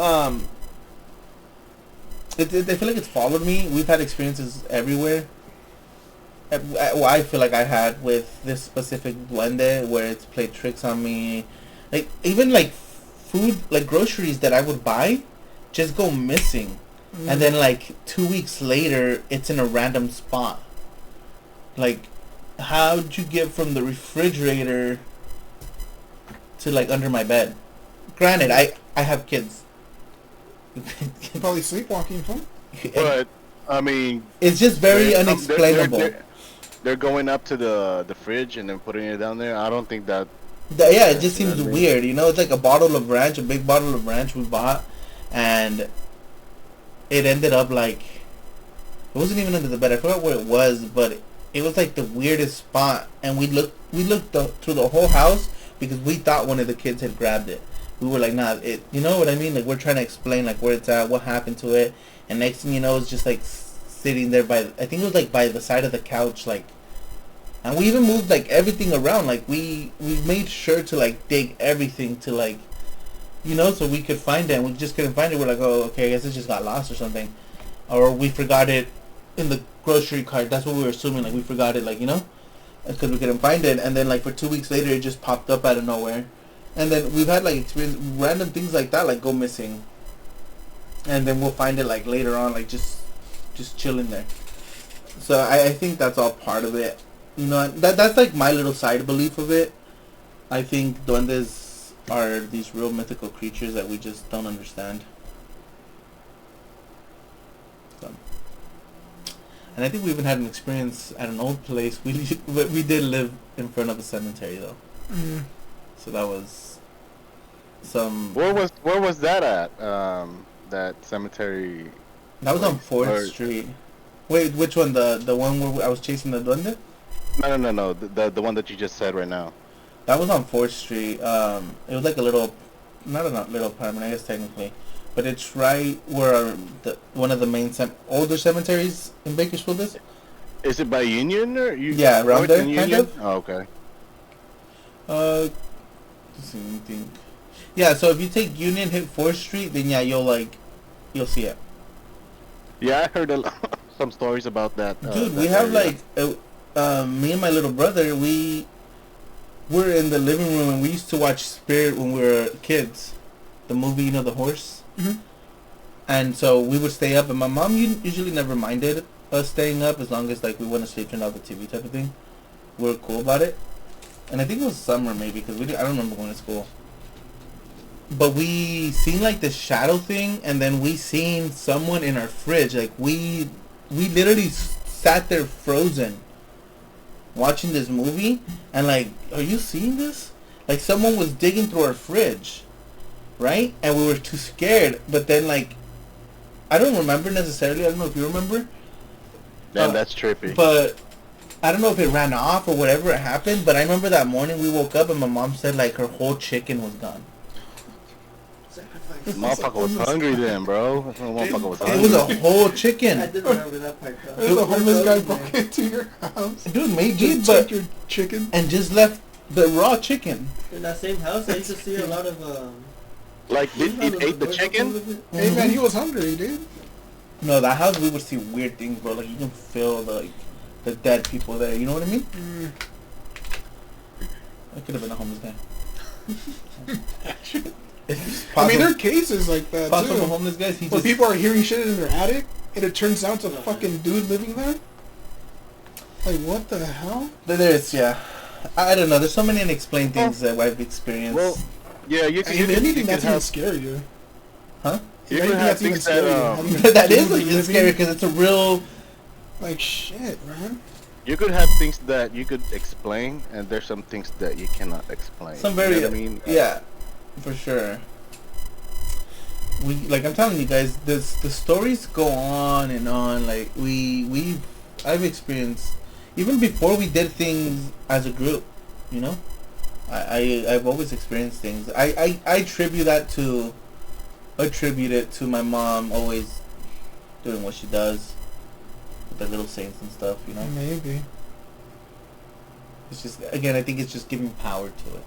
I feel like it's followed me. We've had experiences everywhere. Well, I feel like I had with this specific duende where it's played tricks on me. Like, even like food, like groceries that I would buy just go missing. And then like 2 weeks later, it's in a random spot. Like, how'd you get from the refrigerator to like under my bed? Granted, I have kids. Probably sleepwalking, huh? But I mean, It's just very unexplainable. They're going up to the fridge and then putting it down there. I don't think that. Yeah, it just seems weird. You know, it's like a bottle of ranch, a big bottle of ranch we bought, and it ended up like, it wasn't even under the bed. I forgot where it was, but it was like the weirdest spot. And we looked through the whole house because we thought one of the kids had grabbed it. We were like, nah, you know what I mean? Like, we're trying to explain like where it's at, what happened to it, and next thing you know, it's just like sitting there I think it was like by the side of the couch, like. And we even moved like everything around. Like we made sure to like dig everything to like, you know, so we could find it. And we just couldn't find it. We're like, oh, okay, I guess it just got lost or something, or we forgot it in the grocery cart. That's what we were assuming. Like we forgot it, like, you know, because we couldn't find it. And then like for 2 weeks later, it just popped up out of nowhere. And then we've had like experience random things like that, like go missing. And then we'll find it like later on, like just chilling there. So I think that's all part of it. You know, that's like my little side belief of it. I think duendes are these real mythical creatures that we just don't understand. So. And I think we even had an experience at an old place. We did live in front of a cemetery though. Mm. So that was some. Where was that at? That cemetery. That was on 4th Street. Wait, which one? The one where I was chasing the duende? No. The one that you just said right now. That was on 4th Street. It was like a little, not a little apartment, I guess technically, but it's right where one of the main older cemeteries in Bakersfield is. Is it by Union or you? Yeah, around there, kind of. Oh, okay. Let's see, let me think. Yeah, so if you take Union, hit 4th Street, then yeah, you'll see it. Yeah, I heard some stories about that. Dude, that we have area. me and my little brother, we were in the living room and we used to watch Spirit when we were kids. The movie, you know, the horse? Mm-hmm. And so we would stay up, and my mom usually never minded us staying up as long as like we went to sleep, turn off the TV type of thing. We were cool about it. And I think it was summer maybe, because I don't remember going to school. But we seen like this shadow thing, and then we seen someone in our fridge. Like we literally sat there frozen, watching this movie, and like, are you seeing this? Like someone was digging through our fridge, right? And we were too scared. But then like, I don't remember necessarily. I don't know if you remember. Damn, that's trippy. But I don't know if it ran off or whatever happened. But I remember that morning we woke up and my mom said like her whole chicken was gone. Motherfucker was hungry then, bro. Motherfucker was hungry. It was a whole chicken. I did remember that part. There's a homeless guy broke into your house. Dude, maybe, Just but took your chicken. and just left the raw chicken. In that same house, I used to see a lot of. Like, did he ate the chicken? Hey man, he was hungry, dude. No, that house we would see weird things, bro. Like you can feel the dead people there. You know what I mean? Mm. I could have been a homeless guy. I mean, there are cases like that possible too. homeless guys. Where people are hearing shit in their attic, and it turns out it's a fucking dude living there. Like, what the hell? There's, yeah. I don't know. There's so many unexplained things that I've experienced. Well, yeah, you And you if could, anything, you could that's even have scarier. Huh? If You could anything, have that's even things that, scarier. Having a That is dude like living- scary because it's a real. Like shit, man. you could have things that you could explain, and there's some things that you cannot explain. Some You very. know what I mean? Yeah, for sure. We like I'm telling you guys, the stories go on and on. Like I've experienced even before we did things as a group. You know, I've always experienced things. I attribute it to my mom always doing what she does with the little saints and stuff. You know, Maybe. it's just again I think it's just giving power to it.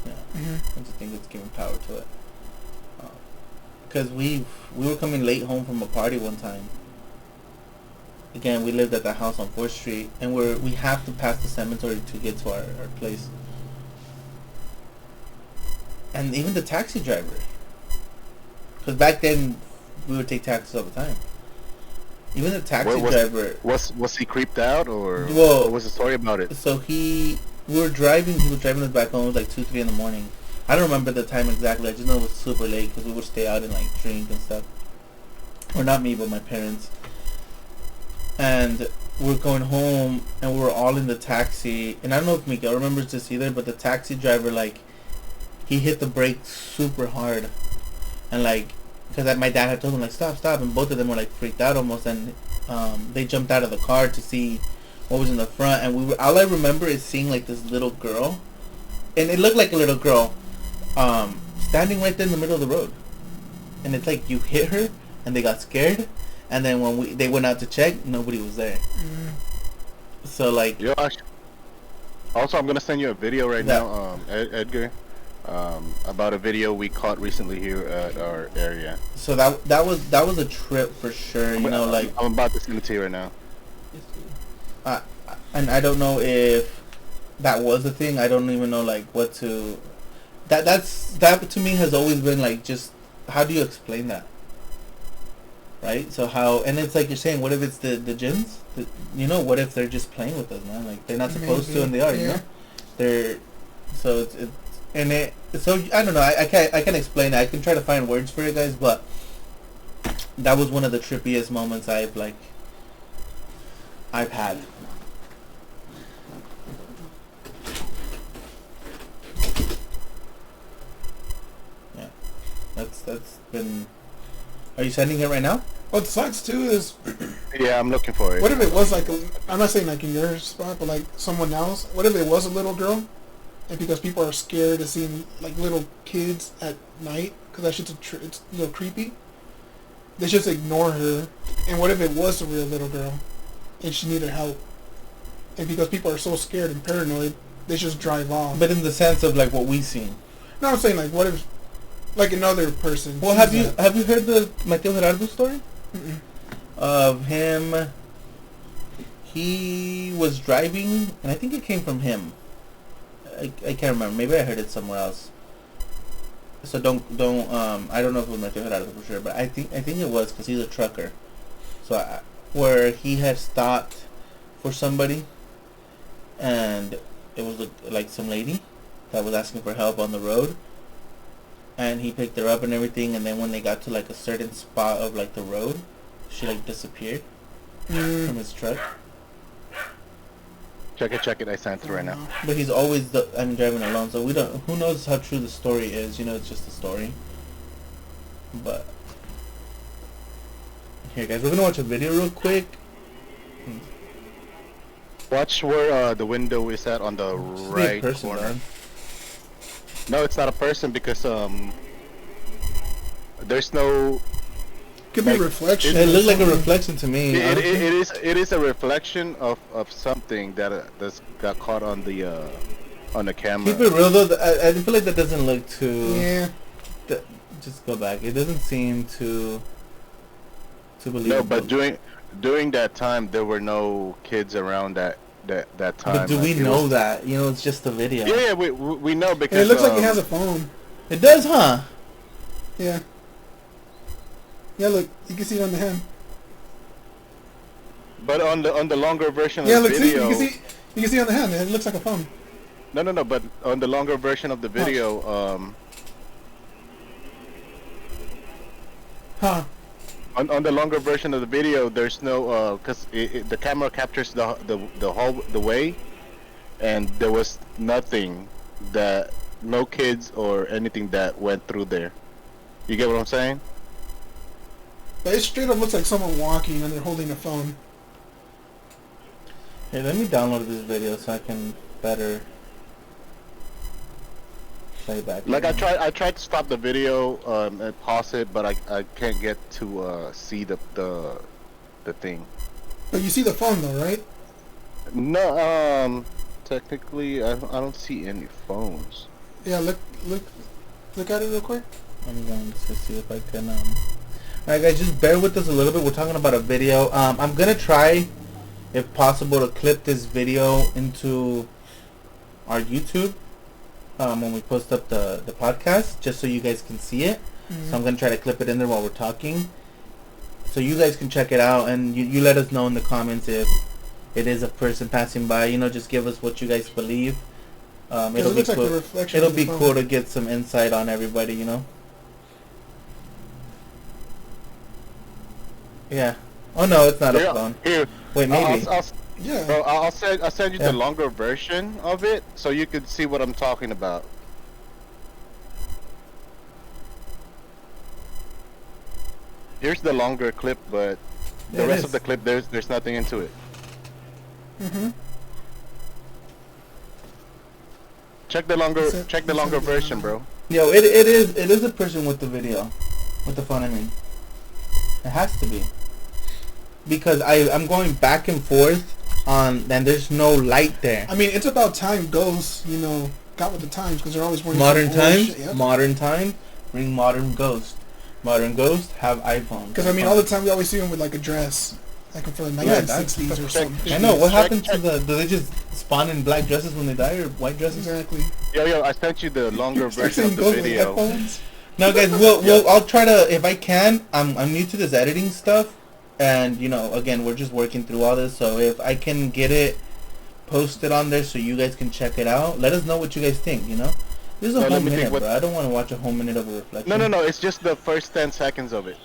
Yeah, Hmm. I just think it's giving power to it. Because we were coming late home from a party one time. Again, we lived at the house on 4th Street, and we have to pass the cemetery to get to our place. And even the taxi driver, because back then we would take taxis all the time. Even the taxi driver. Was he creeped out, or Well, what was the story about it? So he was driving us back home. It was like 2, 3 in the morning. I don't remember the time exactly. I just know it was super late because we would stay out and like drink and stuff. Or not me, but my parents. And we're going home, and we're all in the taxi. And I don't know if Miguel remembers this either, but the taxi driver, like, he hit the brake super hard. And like, because my dad had told him like, stop, and both of them were like freaked out almost. And they jumped out of the car to see what was in the front. And all I remember is seeing like this little girl, and it looked like a little girl, standing right there in the middle of the road. And it's like you hit her, and they got scared, and then when they went out to check, nobody was there. So like, Josh. Also, I'm gonna send you a video right Yeah. now, Edgar, about a video we caught recently here at our area. so that was a trip for sure. You know, like, I'm about to send it to you right now. and I don't know if that was a thing. I don't even know like what to. That to me has always been like, just how do you explain that? Right? So how, and it's like you're saying, what if it's the jinns? You know, what if they're just playing with us, man? Like they're not supposed to, and they are. You know, they're so so I don't know. I can't explain it. I can try to find words for it, guys, but that was one of the trippiest moments I've had. Yeah, that's been. Are you sending it right now? What sucks too is, Yeah, I'm looking for it. what if it was like I'm not saying like in your spot, but like someone else. What if it was a little girl, and because people are scared of seeing like little kids at night, because that shit's it's a little creepy. They just ignore her. And what if it was a real little girl, and she needed help, and because people are so scared and paranoid, they just drive off. But in the sense of like what we've seen. No, I'm saying like what if, like another person. Well, sees that. have you heard the Mateo Gerardo story? Mm-mm. Of him? He was driving, and I think it came from him. I can't remember. Maybe I heard it somewhere else. So don't I don't know if it was Mateo Gerardo for sure, but I think it was, because he's a trucker. So where he had stopped for somebody, and it was like some lady that was asking for help on the road, and he picked her up and everything, and then when they got to like a certain spot of like the road, she like disappeared from his truck. Check it. I sent it right now. But he's always driving alone, so we don't. Who knows how true the story is? You know, it's just a story. But here, guys, we're gonna watch a video real quick. Watch where the window is at on the Just be a right person, corner. man. No, it's not a person because there's no. Could be like, reflection. It or looked like a something. reflection to me. honestly. It is a reflection of something that's got caught on the camera. Keep it real though. I feel like that doesn't look too. Yeah. Just go back. It doesn't seem too believable. No, but during that time there were no kids around that time. But do we Like, it know was- that? You know, it's just a video. Yeah, we know because And it looks like he has a phone. It does, huh? Yeah. Yeah, look, you can see it on the hand. But on the longer version Yeah, of look, the see, video, You can see on the hand, it looks like a phone. No. But on the longer version of the video, Huh. on the longer version of the video, there's no because the camera captures the whole the way, and there was nothing that no kids or anything that went through there. You get what I'm saying? But it straight up looks like someone walking and they're holding a phone. Hey, let me download this video so I can better play back. Like I tried to stop the video and pause it, but I can't get to see the thing. But you see the phone though, right? No, technically I don't see any phones. Yeah, look at it real quick. I'm going to see if I can. Alright, guys, just bear with us a little bit. We're talking about a video. I'm gonna try, if possible, to clip this video into our YouTube when we post up the podcast, just so you guys can see it. Mm-hmm. So I'm gonna try to clip it in there while we're talking, so you guys can check it out, and you let us know in the comments if it is a person passing by. You know, just give us what you guys believe. It'll be cool. It'll be cool to get some insight on everybody. You know. Yeah. Oh no, it's not a phone. Here, Wait, maybe. Yeah. Bro, I'll send you the longer version of it so you can see what I'm talking about. Here's the longer clip, but the rest of the clip there's nothing into it. Mhm. Check the longer version, bro. Yo, it is a person with the video, with the phone. I mean, it has to be, because I'm going back and forth on, and there's no light there. I mean, it's about time Ghosts, you know, got with the times, because they're always wearing Modern some old times, shit, yep. modern time, bring modern Ghost. Modern Ghost have iPhones. Because I mean, all the time we always see them with like a dress, like for the 1960s or something. I know. What happened to the? Do they just spawn in black dresses when they die, or white dresses? Exactly. Yo, I sent you the longer Start version saying of the Ghosts with video. headphones. No, guys, I'll try to, if I can. I'm new to this editing stuff, and you know, again, we're just working through all this. So if I can get it posted on there, so you guys can check it out, let us know what you guys think. You know, this is a whole minute, bro. I don't want to watch a whole minute of a reflection. No. It's just the first 10 seconds of it.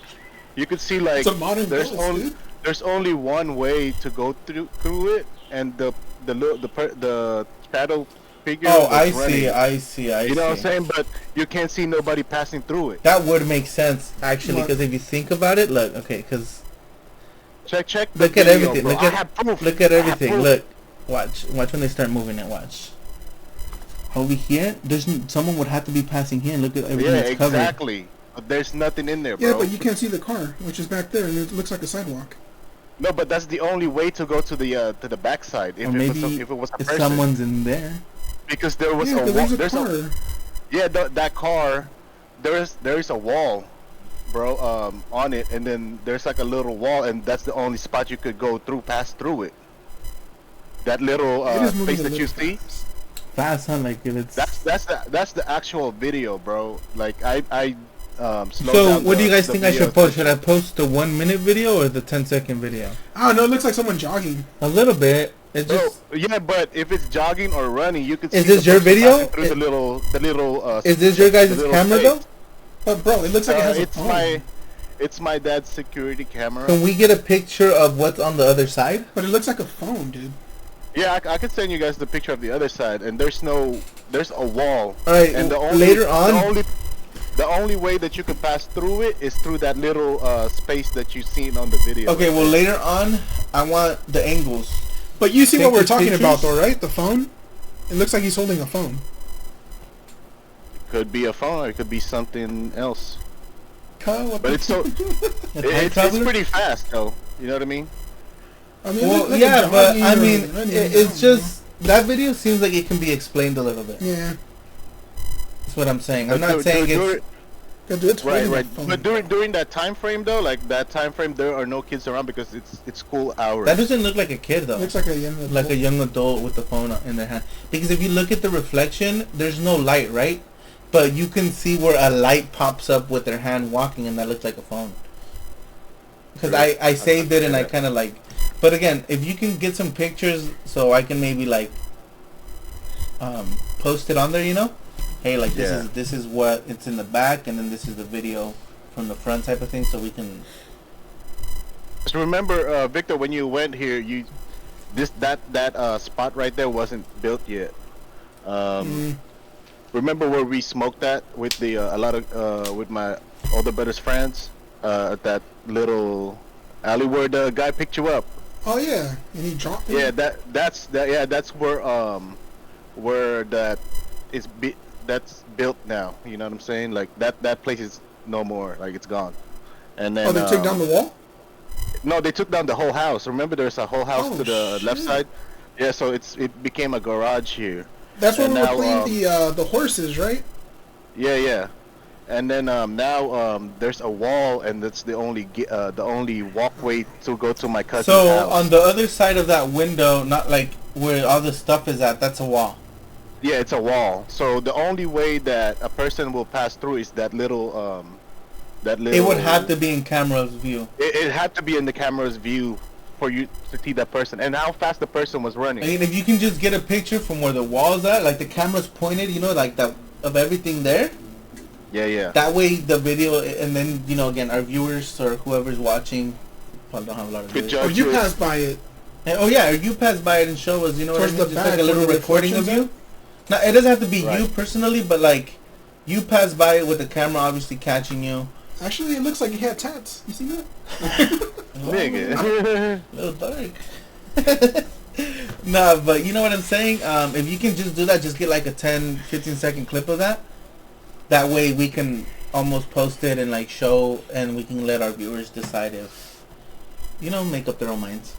You could see like It's a modern there's Ghost, only dude. there's only one way to go through it, and the shadow figure. Oh, was I running. see. You know what I'm saying? But you can't see nobody passing through it. That would make sense, actually, What? because if you think about it, look, okay, because Check. The look at video, everything. bro. Look I have proof. at look at I have everything. proof. Look, watch when they start moving it. Watch. Over here, someone would have to be passing here. And look at everything Yeah, that's covered. exactly. But there's nothing in there, bro. Yeah, but you can't see the car, which is back there, and it looks like a sidewalk. No, but that's the only way to go to the backside. If Or maybe if it was a if person. someone's in there. Because there was Yeah, a but wall. there's a car. That car. There is a wall, bro. On it, and then there's like a little wall, and that's the only spot you could go through, pass through it. That little It is moving space a that you little see. fast. Fast, huh? Like if it's. That's the actual video, bro. Like I slowed So, down what do you guys the think I video should post? section. Should I post the 1 minute video or the 10-second video? I don't know, it looks like someone jogging. A little bit. It Bro, just. yeah, but if it's jogging or running, you could. Is see this the your person video? passing through the little. Is this your guys' the little camera space. though? But bro, it looks like it has a It's phone. my dad's security camera. Can we get a picture of what's on the other side? But it looks like a phone, dude. Yeah, I could send you guys the picture of the other side, and there's a wall. All right. And Later on. the only way that you can pass through it is through that little space that you seen on the video. Okay. Well, later on, I want the angles. But you see Take what we're the talking about, pictures? though, right? The phone. It looks like he's holding a phone. Could be a phone, or it could be something else. Kyle, what But the it's so The time it's traveler? pretty fast though. You know what I mean? I mean, it Well, looked like yeah, a but jogging I or mean, running, I it's don't just that video seems like it can be explained a little bit. know. Yeah. That's what I'm saying. I'm But not saying it's. It's right. holding a phone. But during that time frame though, like that time frame, there are no kids around because it's school hours. That doesn't look like a kid though. It looks like a young adult. Like a young adult with the phone in their hand. Because if you look at the reflection, there's no light, right? But you can see where a light pops up with their hand walking, and that looks like a phone. because True. I saved it and I that. kind of like. But again, if you can get some pictures, so I can maybe like post it on there, you know. Hey, like Yeah. this is what it's in the back, and then this is the video from the front type of thing, so we can. Just remember, Victor, when you went here, that spot right there wasn't built yet. Mm. Remember where we smoked at with the a lot of with my older brother's friends at that little alley where the guy picked you up. Oh yeah, and he dropped it. Yeah, that's where that is that's built now. You know what I'm saying? Like that place is no more. Like it's gone. And then Oh, they took down the wall. no, they took down the whole house. Remember, there's a whole house Oh, to the left shit. side. Yeah, so it became a garage here. That's when And we were now, playing the horses, right? Yeah. And then now there's a wall, and that's the only walkway to go to my cousin's So house. on the other side of that window, not like where all the stuff is at, that's a wall. Yeah, it's a wall. So the only way that a person will pass through is that little. It would have to be in camera's view. It had to be in the camera's view for you to see that person and how fast the person was running. I mean, if you can just get a picture from where the wall's at, like the camera's pointed, you know, like that of everything there. Yeah. That way, the video, and then you know, again, our viewers or whoever's watching probably don't have a lot of Good viewers. job. Or you Judge, pass by it. And, oh yeah, or you pass by it and show us, you know what I Towards mean? the Just back like a little where the recording of reflections you. Now, it doesn't have to be you Right. personally, but like you pass by it with the camera obviously catching you. Actually, it looks like he had tats. You see that? Nigga. A little dark. Nah, but you know what I'm saying? If you can just do that, just get like a 10, 15 second clip of that. That way we can almost post it and like show, and we can let our viewers decide if, you know, make up their own minds.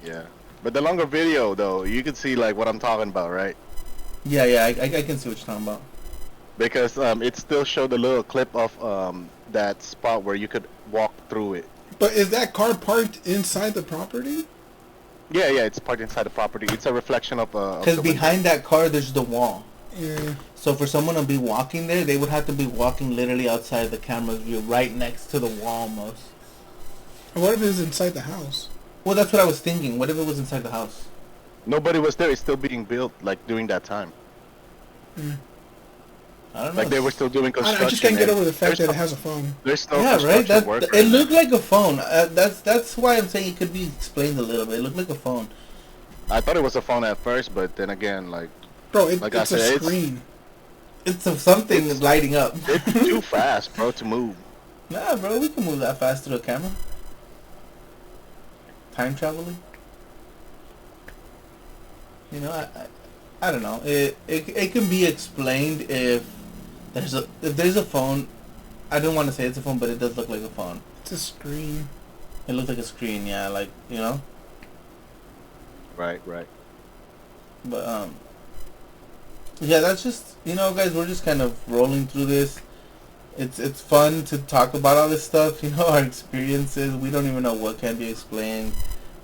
Yeah. But the longer video though, you can see like what I'm talking about, right? Yeah, I can see what you're talking about. Because it still showed a little clip of that spot where you could walk through it. But is that car parked inside the property? Yeah, it's parked inside the property. It's a reflection of Because behind that car, there's the wall. Yeah. So for someone to be walking there, they would have to be walking literally outside the camera's view, right next to the wall almost. And what if it's inside the house? Well, that's what I was thinking. What if it was inside the house? Nobody was there. It's still being built like during that time. I don't know. Like they were still doing construction. I just can't get and over the fact there's that it no- has a phone. There's no Yeah, construction right. That worker. it looked like a phone. That's why I'm saying it could be explained a little bit. It looked like a phone. I thought it was a phone at first, but then again, like Bro, Like I it's a said, it's- screen. It's something lighting up. it's too fast, bro, to move. Nah, bro, we can move that fast through a camera. Time traveling. You know, I don't know. It can be explained if there's a phone. I don't want to say it's a phone, but it does look like a phone. It's a screen. It looks like a screen, yeah, like, you know. Right. But yeah, that's just, you know, guys, we're just kind of rolling through this. It's fun to talk about all this stuff, you know, our experiences. We don't even know what can be explained,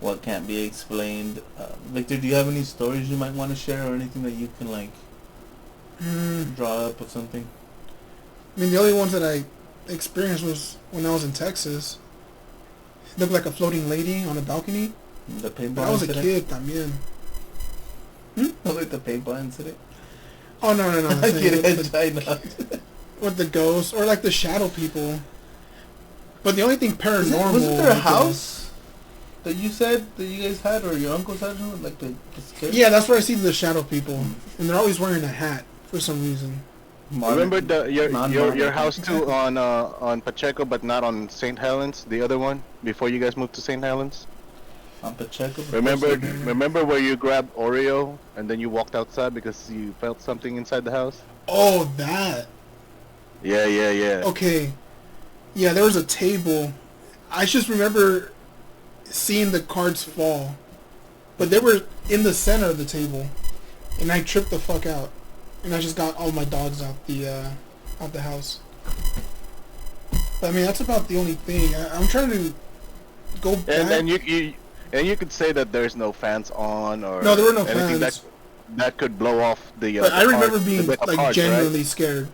what can't be explained. Victor, do you have any stories you might want to share, or anything that you can like draw up of something? I mean, the only ones that I experienced was when I was in Texas. It looked like a floating lady on a balcony. The paintball But I was a incident? kid también. Like the paintball incident? Oh, no. I'm I saying get with, it, I know. with the ghosts, or like the shadow people. But the only thing paranormal... Wasn't there a house that you said that you guys had, or your uncles had, like the scare? Yeah, that's where I see the shadow people. And they're always wearing a hat for some reason. Remember your Non-modern. house too on Pacheco, but not on St. Helens, the other one before you guys moved to St. Helens. On Pacheco? Remember where you grabbed Oreo and then you walked outside because you felt something inside the house? Oh, that. Yeah. Okay. Yeah, there was a table. I just remember seeing the cards fall. But they were in the center of the table. And I tripped the fuck out. And I just got all my dogs out the house. But I mean, that's about the only thing. I'm trying to go back. And you could say that there's no fans on or No, there were no anything fans. that could blow off the. But the I remember cards, being the deck of like cards, genuinely right? scared.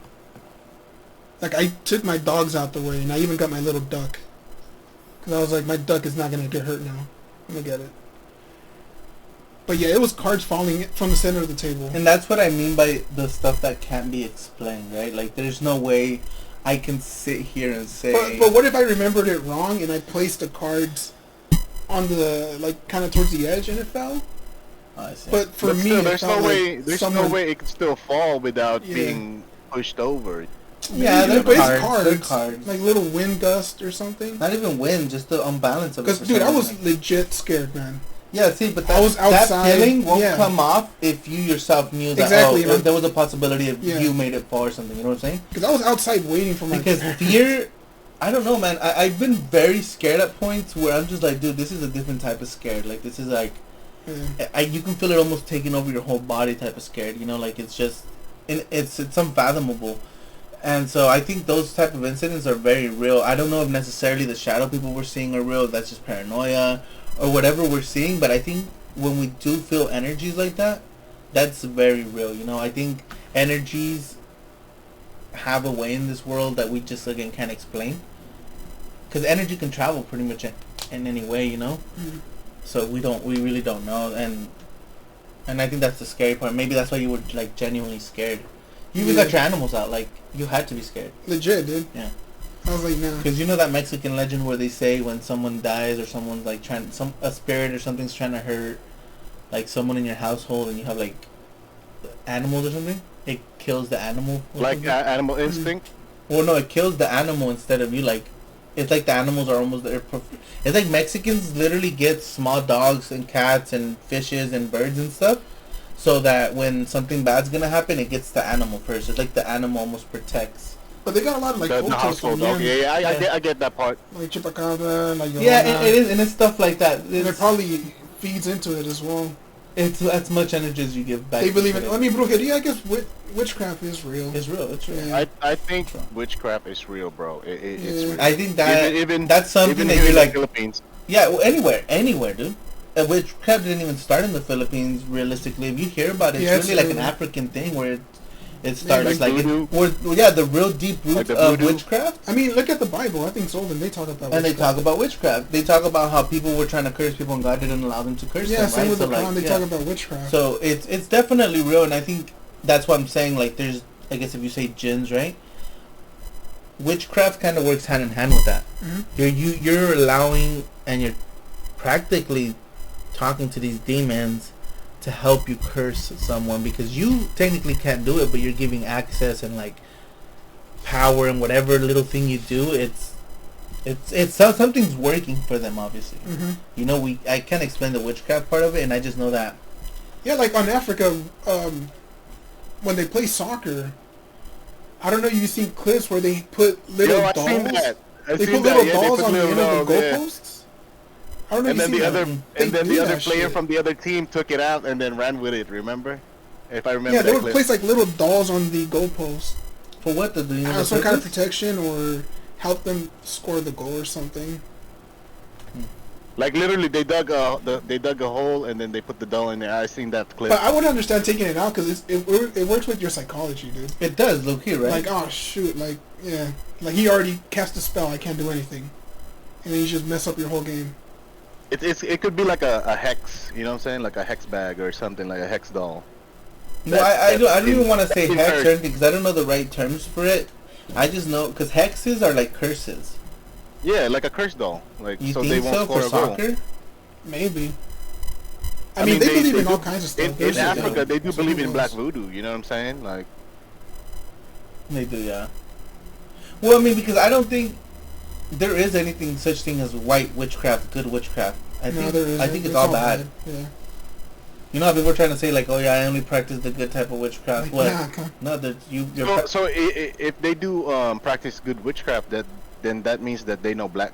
Like I took my dogs out the way, and I even got my little duck. Because I was like, my duck is not going to get hurt now. I'm going to get it. But yeah, it was cards falling from the center of the table. And that's what I mean by the stuff that can't be explained, right? Like, there's no way I can sit here and say... But what if I remembered it wrong and I placed the cards on the, like, kind of towards the edge and it fell? Oh, I see. But for But me, still, it there's felt no way. like There's someone, no way it could still fall without Yeah. being pushed over. Yeah, they're but it's cards. They're cards. Like little wind gust or something. Not even wind, just the unbalance of it. Because, for dude, some I was reason. legit scared, man. Yeah, see, but I was that outside, feeling won't yeah. come off if you yourself knew that Exactly, there was a possibility of Yeah. you made it fall or something. You know what I'm saying? Because I was outside waiting for my Because fear, I don't know, man. I've been very scared at points where I'm just like, dude, this is a different type of scared. Like, this is like, Yeah. you can feel it almost taking over your whole body type of scared. You know, like it's just, it's unfathomable. And so I think those type of incidents are very real. I don't know if necessarily the shadow people we're seeing are real. That's just paranoia or whatever we're seeing. But I think when we do feel energies like that, that's very real. You know, I think energies have a way in this world that we just again can't explain. Because energy can travel pretty much in any way, you know. Mhm. So we really don't know, and I think that's the scary part. Maybe that's why you were like genuinely scared. You even got your animals out, like you had to be scared. Legit, dude. Yeah. I was like, nah. Because you know that Mexican legend where they say when someone dies or someone's like a spirit or something's trying to hurt like someone in your household and you have like animals or something, it kills the animal. Or Like something. animal instinct. Well, no, it kills the animal instead of you. Like, it's like the animals are almost there. It's like Mexicans literally get small dogs and cats and fishes and birds and stuff, so that when something bad's gonna happen, it gets the animal first. It's like the animal almost protects. But they got a lot of like The cultures household from dog. them. Yeah, Yeah. I get that part. Like Chupacabra, like Yeah, Llorona. it is, and it's stuff like that. And it probably feeds into it as well. It's as much energy as you give back. They believe in. it. I mean, brujeria. I guess witchcraft is real. It's real. It's real. Yeah. I think witchcraft is real, bro. It's Yeah. real. I think that even that's something even that here you're in the like. Philippines. Yeah, well, anywhere, dude. Witchcraft didn't even start in the Philippines. Realistically, if you hear about it, Yeah, it's really like it's, an African thing where it starts like like voodoo. the real deep roots Like the of voodoo. witchcraft. I mean, look at the Bible. I think so. Then they talk about. And they witchcraft. talk about witchcraft. They talk about how people were trying to curse people and God didn't allow them to curse Yeah, them. same Right? with So the Quran. like, They yeah. talk about witchcraft. So it's definitely real, and I think that's what I'm saying. Like, there's, I guess if you say jinns, right? Witchcraft kind of works hand in hand with that. Mhm. You're allowing and you're practically talking to these demons to help you curse someone because you technically can't do it, but you're giving access and like power and whatever little thing you do. It's something's working for them, obviously. hmm You know, I can't explain the witchcraft part of it, and I just know that. Yeah, like on Africa, when they play soccer, I don't know. You've seen clips where they put little Yo, I dolls. seen that. I They seen put that. little Yeah, they dolls put on the little end of the dolls, yeah. goalposts. I don't know. And if then you the seen other, that. and They then do the other that player shit. from the other team took it out and then ran with it. Remember? If I remember Yeah, they that would clip. place like little dolls on the goalpost. For what? Do you know the Some kind of purpose? protection or help them score the goal or something. Like literally, they dug a hole and then they put the doll in there. I seen that clip. But I would understand taking it out because it works with your psychology, dude. It does, look here, right? Like, oh shoot, like yeah, like he already cast a spell. I can't do anything, and then you just mess up your whole game. It could be like a hex. You know what I'm saying? Like a hex bag or something, like a hex doll. No, I don't even want to say that's hex or inherent. anything because I don't know the right terms for it. I just know because hexes are like curses. Yeah, like a curse doll. Like You so think they won't so score for a goal. soccer? Maybe. I I mean, mean, they they- believe they in all do- kinds of stuff. In There's- Africa, they do so believe who in black knows? voodoo. You know what I'm saying? Like They do, yeah. Well, I mean, because I don't think there is anything such thing as white witchcraft, good witchcraft. I No, think there isn't. I think it's all bad. Yeah. You know how people are trying to say like, oh yeah, I only practice the good type of witchcraft. Like, What? nah, come- No, that you're. if they do practice good witchcraft, then that means that they know black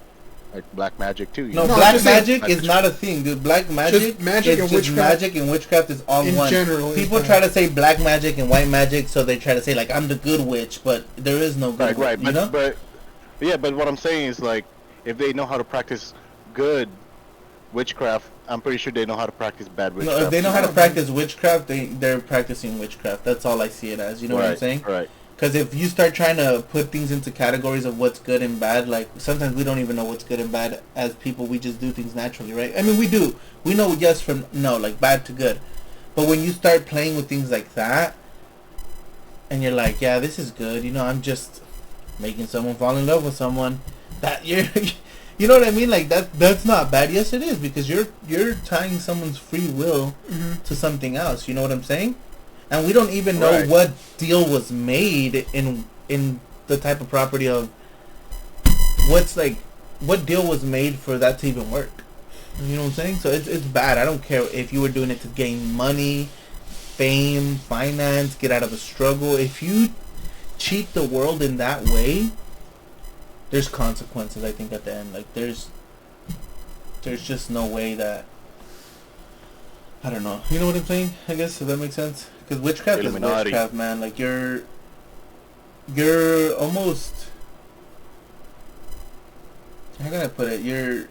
magic too. You No, know? No, black just saying- magic is not a thing, dude. Black magic, magic is and just witchcraft magic and witchcraft is all in one. general is People bad. try to say black magic and white magic, so they try to say like I'm the good witch, but there is no good Right, witch. You know? but yeah, but what I'm saying is like if they know how to practice good witchcraft, I'm pretty sure they know how to practice bad witchcraft. No, if they know how to Yeah. practice witchcraft, they're practicing witchcraft. That's all I see it as. You know what I'm saying? Right. Because if you start trying to put things into categories of what's good and bad, like sometimes we don't even know what's good and bad as people. We just do things naturally, right? I mean, we do. We know yes from no, like bad to good. But when you start playing with things like that, and you're like, yeah, this is good. You know, I'm just making someone fall in love with someone. That you're, you know what I mean? Like that's not bad. Yes, it is because you're tying someone's free will to something else. You know what I'm saying? And we don't even know Right. what deal was made in the type of property of what deal was made for that to even work. You know what I'm saying? So it's bad. I don't care if you were doing it to gain money, fame, finance, get out of a struggle. If you cheat the world in that way, there's consequences. I think at the end, like there's just no way that I don't know. You know what I'm saying? I guess if that makes sense. Because witchcraft is Illuminati. witchcraft, man. Like you're almost. How can I put it? You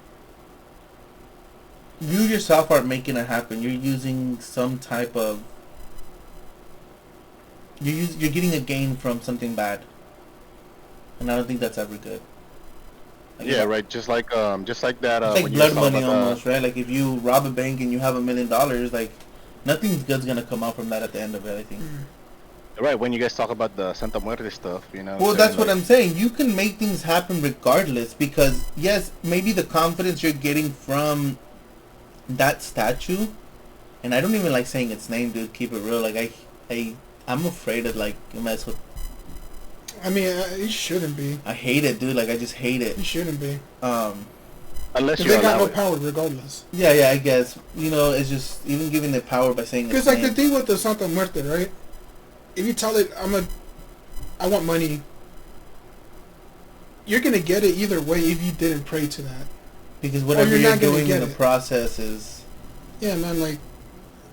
yourself aren't making it happen. You're using some type of. You're getting a gain from something bad, and I don't think that's ever good. Like, Yeah, right. Just like that. It's like when you were blood talking money about almost, right? Like if you rob a bank and you have $1 million, like nothing good's gonna come out from that at the end of it. I think. right when you guys talk about the Santa Muerte stuff, you know. Well, saying, that's what like, I'm saying. You can make things happen regardless because yes, maybe the confidence you're getting from that statue, and I don't even like saying its name, dude. Keep it real. Like I'm afraid of like mess with. I mean, it shouldn't be. I hate it, dude. Like I just hate It it. shouldn't be. Unless Because you they got allow no it. power regardless. Yeah, I guess you know it's just even giving it power by saying Because its like name. the thing with the Santa Muerte, right? If you tell it, I want money, you're gonna get it either way if you didn't pray to that. Because whatever you're you're not gonna doing in get the it. process is. Yeah, man. Like,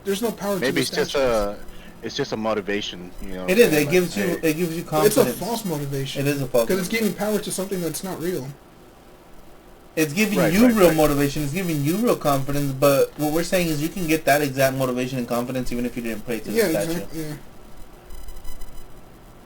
there's no power Maybe to the it's just a motivation, you know. It is. saying, It gives you. hey, It gives you But it's a confidence. false motivation. It is a false. Because it's giving power to something that's not real. It's giving Right, you right, real right. motivation. It's giving you real confidence. But what we're saying is you can get that exact motivation and confidence even if you didn't pray to Yeah, the statue. exactly. Yeah.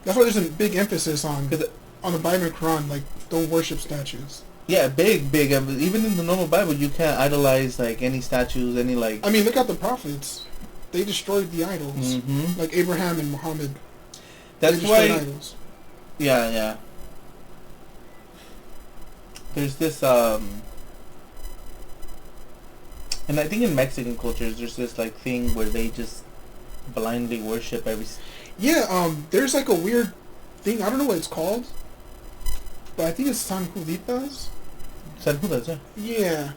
That's why there's a big emphasis on Cause, the Bible and Quran, like, don't worship statues. yeah, big. Even in the normal Bible, you can't idolize like any statues, any like. I mean, look at the prophets. They destroyed the idols. Mhm. Like Abraham and Muhammad. That's They destroyed why. idols. Yeah. There's this and I think in Mexican cultures there's this like thing where they just blindly worship every. Yeah, there's like a weird thing. I don't know what it's called. But I think it's San Juditas. San Judas, yeah. Yeah.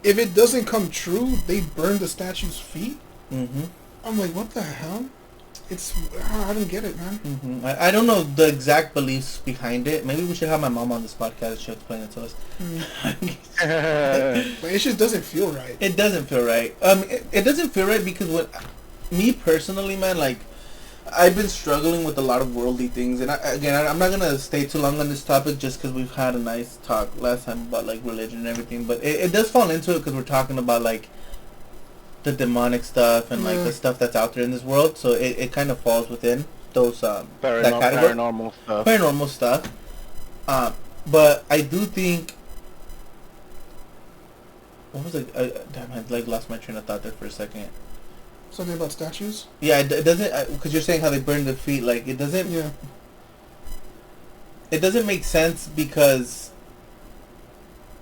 If it doesn't come true, they burn the statue's feet. Mhm. I'm like, what the hell? It's I don't get it, man. Mhm. I don't know the exact beliefs behind it. Maybe we should have my mom on this podcast. She'll explain it to us. But it just doesn't feel right. It doesn't feel right. It doesn't feel right because me personally, man, like I've been struggling with a lot of worldly things, and I'm not gonna stay too long on this topic just because we've had a nice talk last time about like religion and everything. But it does fall into it because we're talking about like the demonic stuff and like Yeah. the stuff that's out there in this world. So it kind of falls within those that category. paranormal stuff. Paranormal stuff. But I do think. What was it? Damn, I like lost my train of thought there for a second. Something about statues? Yeah, it doesn't because you're saying how they burn their feet. Like it doesn't. Yeah. It doesn't make sense because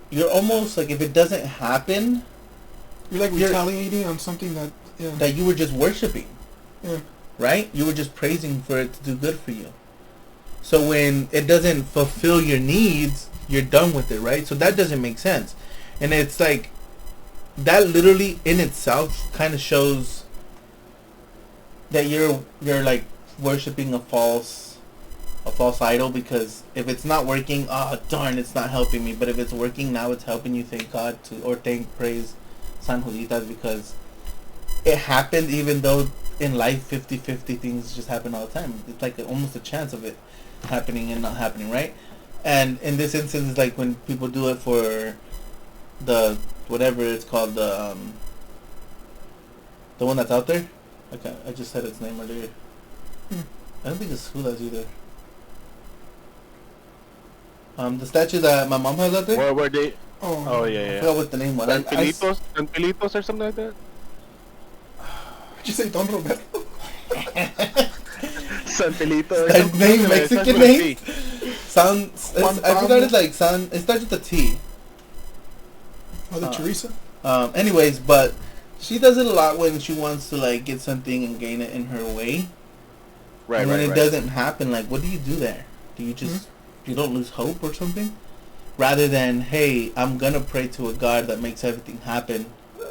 you're almost like if it doesn't happen, You're like You're- retaliating on something that, yeah. that you were just worshiping, Yeah. right? You were just praising for it to do good for you. So when it doesn't fulfill your needs, you're done with it, right? So that doesn't make sense, and it's like that literally in itself kind of shows that you're like worshiping a false idol because if it's not working, oh darn, it's not helping me. But if it's working now, it's helping you. Thank God or praise San Juditas because it happened even though in life 50-50 things just happen all the time. It's like almost a chance of it happening and not happening, right? And in this instance, it's like when people do it for the whatever it's called, the one that's out there. Okay, I just said its name earlier. Hmm. I don't think it's Judas either. The statue that my mom has out there. Where were they? Oh, Oh I yeah, forgot what the name was. San Felitos, San Felitos or something like that. Did you say Don Roberto? San Felito. That name, Mexican name. Sounds. Juan I forgot Pablo. it's like sound. It starts with a T. Mother Teresa? Anyways, but she does it a lot when she wants to like get something and gain it in her way. Right, And when right, it right. doesn't happen, like, what do you do there? Do you just you don't lose hope or something? Rather than, hey, I'm gonna pray to a God that makes everything happen,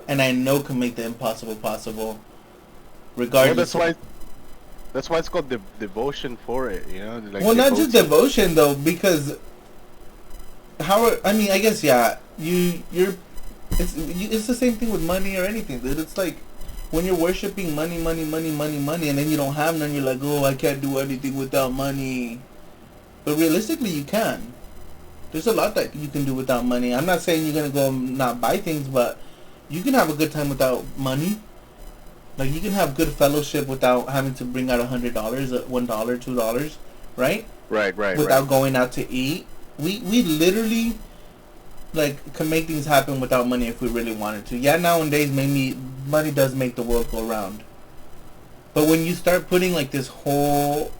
and I know can make the impossible possible. Well, Regardless. that's why it's called devotion for it. You know, like Well, not just devote to- devotion though, because I mean, I guess yeah, it's the same thing with money or anything, dude. It's like when you're worshiping money, and then you don't have none, you're like, oh, I can't do anything without money. But realistically, you can. There's a lot that you can do without money. I'm not saying you're gonna go not buy things, but you can have a good time without money. Like you can have good fellowship without having to bring out $100, $1, $2, right? Right, Without right. going out to eat. We literally like can make things happen without money if we really wanted to. Yeah, nowadays maybe money does make the world go round. But when you start putting like this whole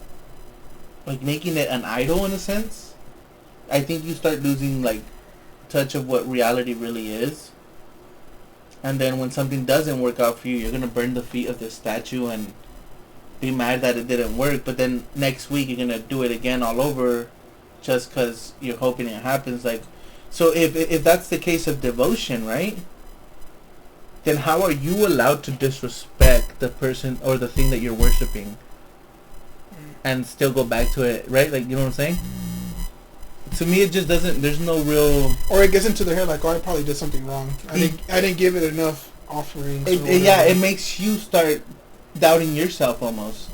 like making it an idol in a sense, I think you start losing like touch of what reality really is. And then when something doesn't work out for you, you're gonna burn the feet of this statue and be mad that it didn't work. But then next week you're gonna do it again all over, just because you're hoping it happens. Like, so if that's the case of devotion, right? Then how are you allowed to disrespect the person or the thing that you're worshiping, and still go back to it, right? Like, you know what I'm saying? To me, it just doesn't. There's no real. Or it gets into their head like, oh, I probably did something wrong. I didn't give it enough offerings. or Yeah, whatever. it makes you start doubting yourself almost.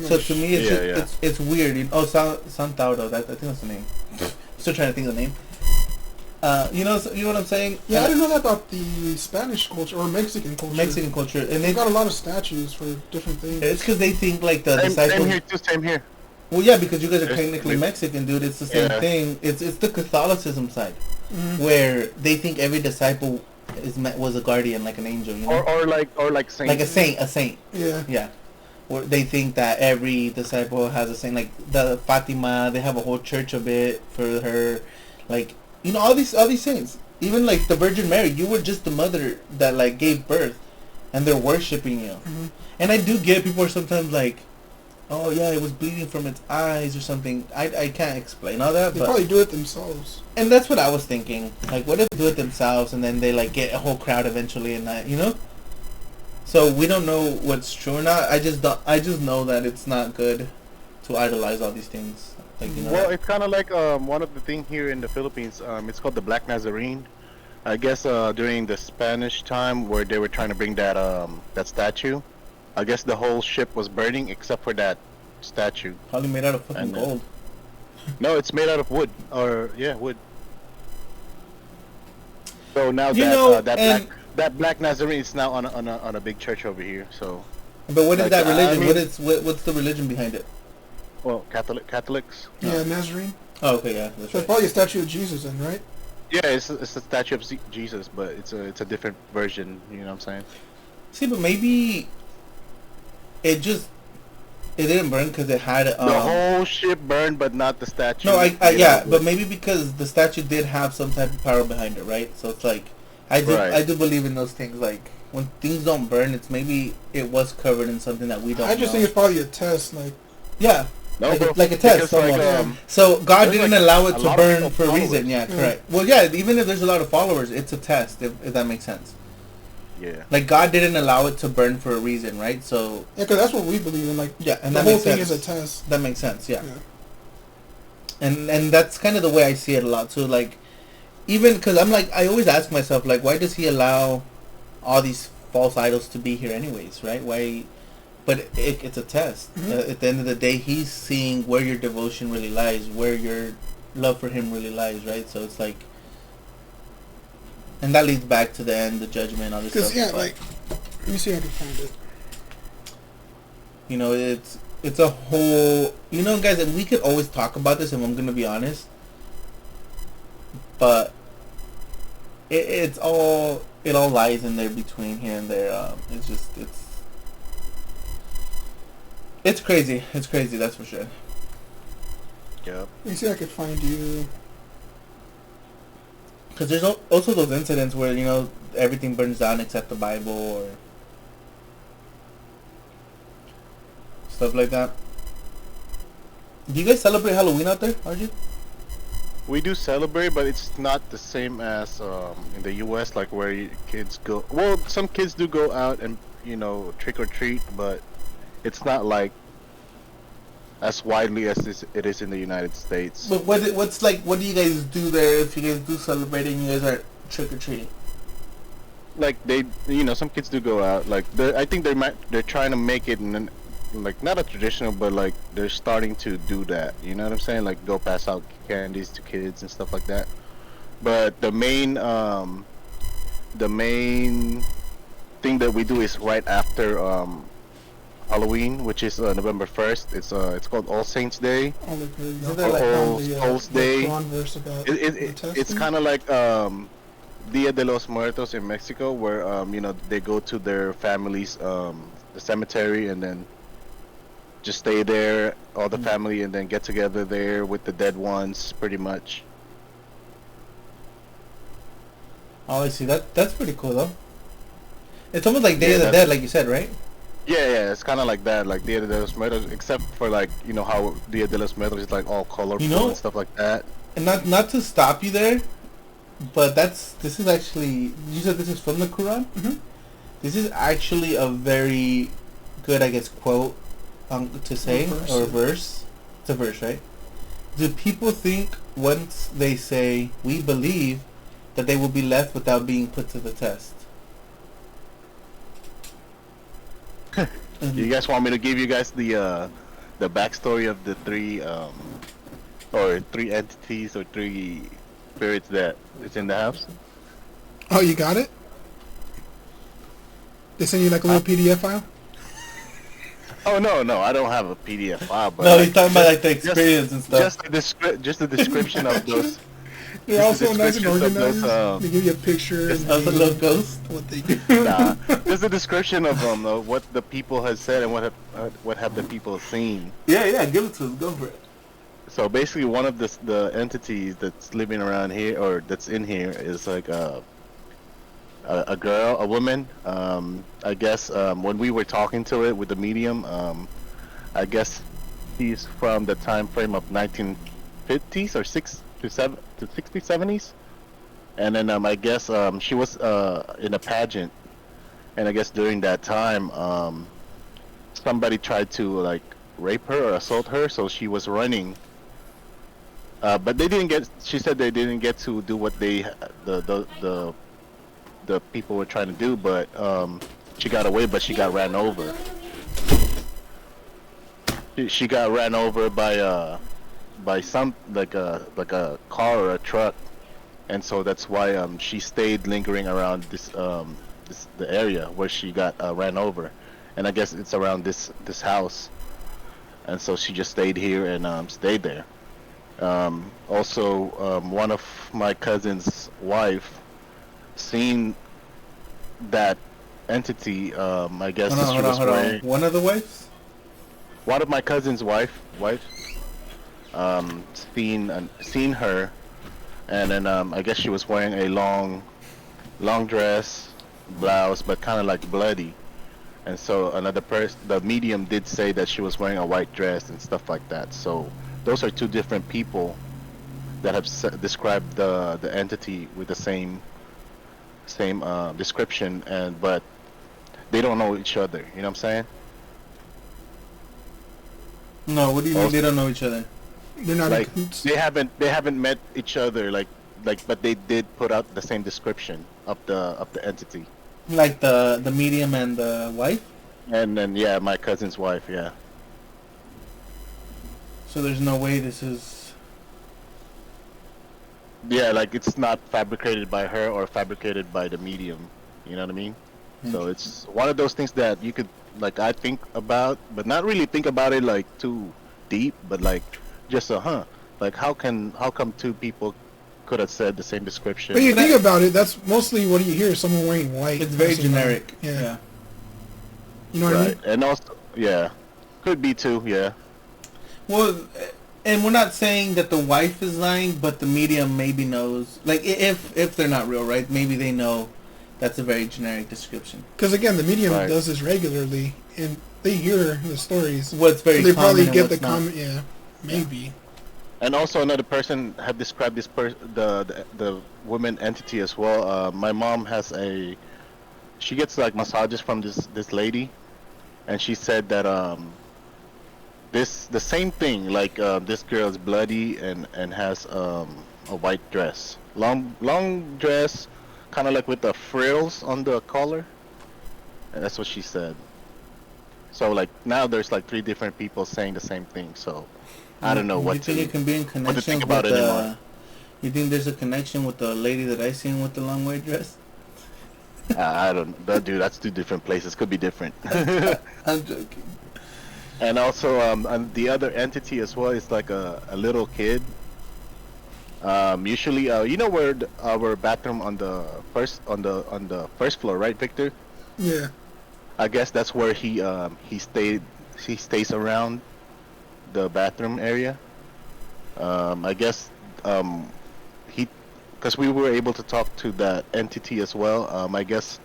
So to me, it's Yeah, just, it's weird. Oh, Santauro. That I think that's the name. Still trying to think of the name. You know what I'm saying? Yeah, I didn't know that about the Spanish culture or Mexican culture. Mexican culture, and They've they got a lot of statues for different things. it's because they think like the Same disciples. here too. Same here. Well, yeah, because you guys are There's- technically Mexican, dude. It's the same Yeah. thing. It's the Catholicism side, Mhm. where they think every disciple was a guardian, like an angel, you know, Or like saints. like a saint. Yeah. Yeah. Where they think that every disciple has a saint, like the Fatima. They have a whole church of it for her, like you know all these saints. Even like the Virgin Mary, you were just the mother that like gave birth, and they're worshiping you. Mhm. And I do get people are sometimes like, oh yeah, it was bleeding from its eyes or something. I can't explain all that, They but probably do it themselves. and that's what I was thinking. Like, what if they do it themselves and then they like get a whole crowd eventually, and that, you know? So we don't know what's true or not. I just know that it's not good to idolize all these things. Like, you know. Well, it's kind of like one of the thing here in the Philippines. It's called the Black Nazarene. I guess during the Spanish time where they were trying to bring that that statue, I guess the whole ship was burning except for that statue. Probably made out of fucking And, gold. No, it's made out of wood. Wood. So now You that know, that and- black Nazarene is now on a big church over here. So, But what is like, that I religion? mean- What's the religion behind it? well, Catholics. Yeah, Nazarene. Oh, okay, yeah, that's So it's right. probably a statue of Jesus then, right? Yeah, it's a statue of Jesus, but it's a different version. You know what I'm saying? See, but maybe it didn't burn because it had The whole ship burned, but not the statue. No, made yeah, out of but wood. maybe because the statue did have some type of power behind it, right? So it's like, I Right. do believe in those things. Like when things don't burn, it's maybe it was covered in something that we don't. I just know. think it's probably a test. Like, yeah, No, like, bro, like a test. because, like, almost. So God there's, didn't like, allow it a to lot of burn people for a followers. reason. Yeah, Yeah. correct. Well, yeah, even if there's a lot of followers, it's a test. If that makes sense. Yeah. Like God didn't allow it to burn for a reason, right? So yeah, because that's what we believe in. Like, yeah, and the that whole makes thing sense. is a test. That makes sense. Yeah. Yeah. And that's kind of the way I see it a lot too. Like, even because I'm like, I always ask myself, like, why does he allow all these false idols to be here anyways, right? Why? But it's a test. Mhm. At the end of the day, he's seeing where your devotion really lies, where your love for him really lies, right? So it's like, and that leads back to the end, the judgment, all this Because stuff. yeah, but, like, let me see if I can find it. you know, it's a whole, you know, guys, and we could always talk about this, and I'm gonna be honest. but it all lies in there between here and there. It's just it's crazy. It's crazy. That's for sure. Yep. Let me see if I could find you. Because there's also those incidents where everything burns down except the Bible or stuff like that. Do you guys celebrate Halloween out there, RJ? We do celebrate, but it's not the same as in the U.S. like where kids go. Well, some kids do go out and trick or treat, but it's not like as widely as it is in the United States. But what do you guys do there if you guys do celebrate and you guys are trick or treating? Like some kids do go out. Like I think they're trying to make it like not a traditional, but like they're starting to do that. You know what I'm saying? Like go pass out candies to kids and stuff like that. But the main thing that we do is right after Halloween, which is November 1st. It's called All Saints Day. Oh, look, there you Isn't go. that like All the, Souls the Day. Quran verse about the It's testing. kind of like Dia de los Muertos in Mexico, where they go to their families, the cemetery, and then just stay there, all the family, and then get together there with the dead ones, pretty much. Oh, I see. That's pretty cool though. It's almost like Day Yeah, of the that's- Dead, like you said, right? Yeah, it's kind of like that, like Dia de los Muertos, except for like how Dia de los Muertos is like all colorful and stuff like that. And not to stop you there, but this is actually, you said this is from the Quran? Mhm. This is actually a very good, I guess, quote to say, Verse, or yeah. verse. It's a verse, right? Do people think once they say, we believe, that they will be left without being put to the test? You guys want me to give you guys the backstory of the three entities or three spirits that is in the house? Oh, you got it? They send you like a little PDF file? Oh no, I don't have a PDF file, but No, like, he's talking about like the experience and stuff. just the description of those. They're Just the also nice and descriptions of organized. those, They give you a picture and Of the little ghost. what they do. Nah, just the description of what the people has said and what have the people seen. Yeah, give it to us. Go for it. So basically, one of the entities that's living around here or that's in here is like a woman. I guess when we were talking to it with the medium, I guess she's from the time frame of 1950s or 60s, 70s, and then I guess she was in a pageant, and I guess during that time somebody tried to like rape her or assault her, so she was running. But they didn't get. She said they didn't get to do what the people were trying to do, but she got away. But she got ran over. She got ran over by some like a car or a truck, and so that's why she stayed lingering around the area where she got ran over, and I guess it's around this house, and so she just stayed here and stayed there. Also, one of my cousin's wife seen that entity. I guess she was Hold on. wearing. One of the wives? One of my cousin's wife, seen her, and then I guess she was wearing a long dress, blouse, but kind of like bloody. And so another person, the medium, did say that she was wearing a white dress and stuff like that. So those are two different people that have described the entity with the same description, but they don't know each other. You know what I'm saying? No, what do you mean they don't know each other? They're not Like in cahoots. they haven't met each other like, but they did put out the same description of the entity. Like the medium and the wife? And then yeah, my cousin's wife, yeah. So there's no way this is... Yeah, like it's not fabricated by her or fabricated by the medium. You know what I mean? So it's one of those things that you could, like, I think about, but not really think about it like too deep, but like just like how come two people could have said the same description. But you But think about it, that's mostly what you hear. Someone wearing white. It's very passing by. generic. Yeah. You know what I Right, mean? and also, yeah, could be too. Yeah, Well, and we're not saying that the wife is lying, but the media maybe knows. Like, if they're not real, right? Maybe they know that's a very generic description. Because again, the medium Right. does this regularly, and they hear the stories. What's very so they common probably and get the what's not. comment. Yeah, maybe. and also another person had described this the woman entity as well. My mom has she gets like massages from this lady, and she said that the same thing, like this girl is bloody and has a white dress, long dress, kind of like with the frills on the collar, and that's what she said. So like now there's like 3 different people saying the same thing, so I don't know You what think to it can be in what to connection think with about it the? anymore. You think there's a connection with the lady that I seen with the long white dress? I don't that dude, that's 2 different places, could be different. I'm joking. And also and the other entity as well is like a little kid. Usually, you know where our bathroom on the first floor, right, Victor? Yeah. I guess that's where he stays around the bathroom area. I guess he because we were able to talk to that entity as well. I guess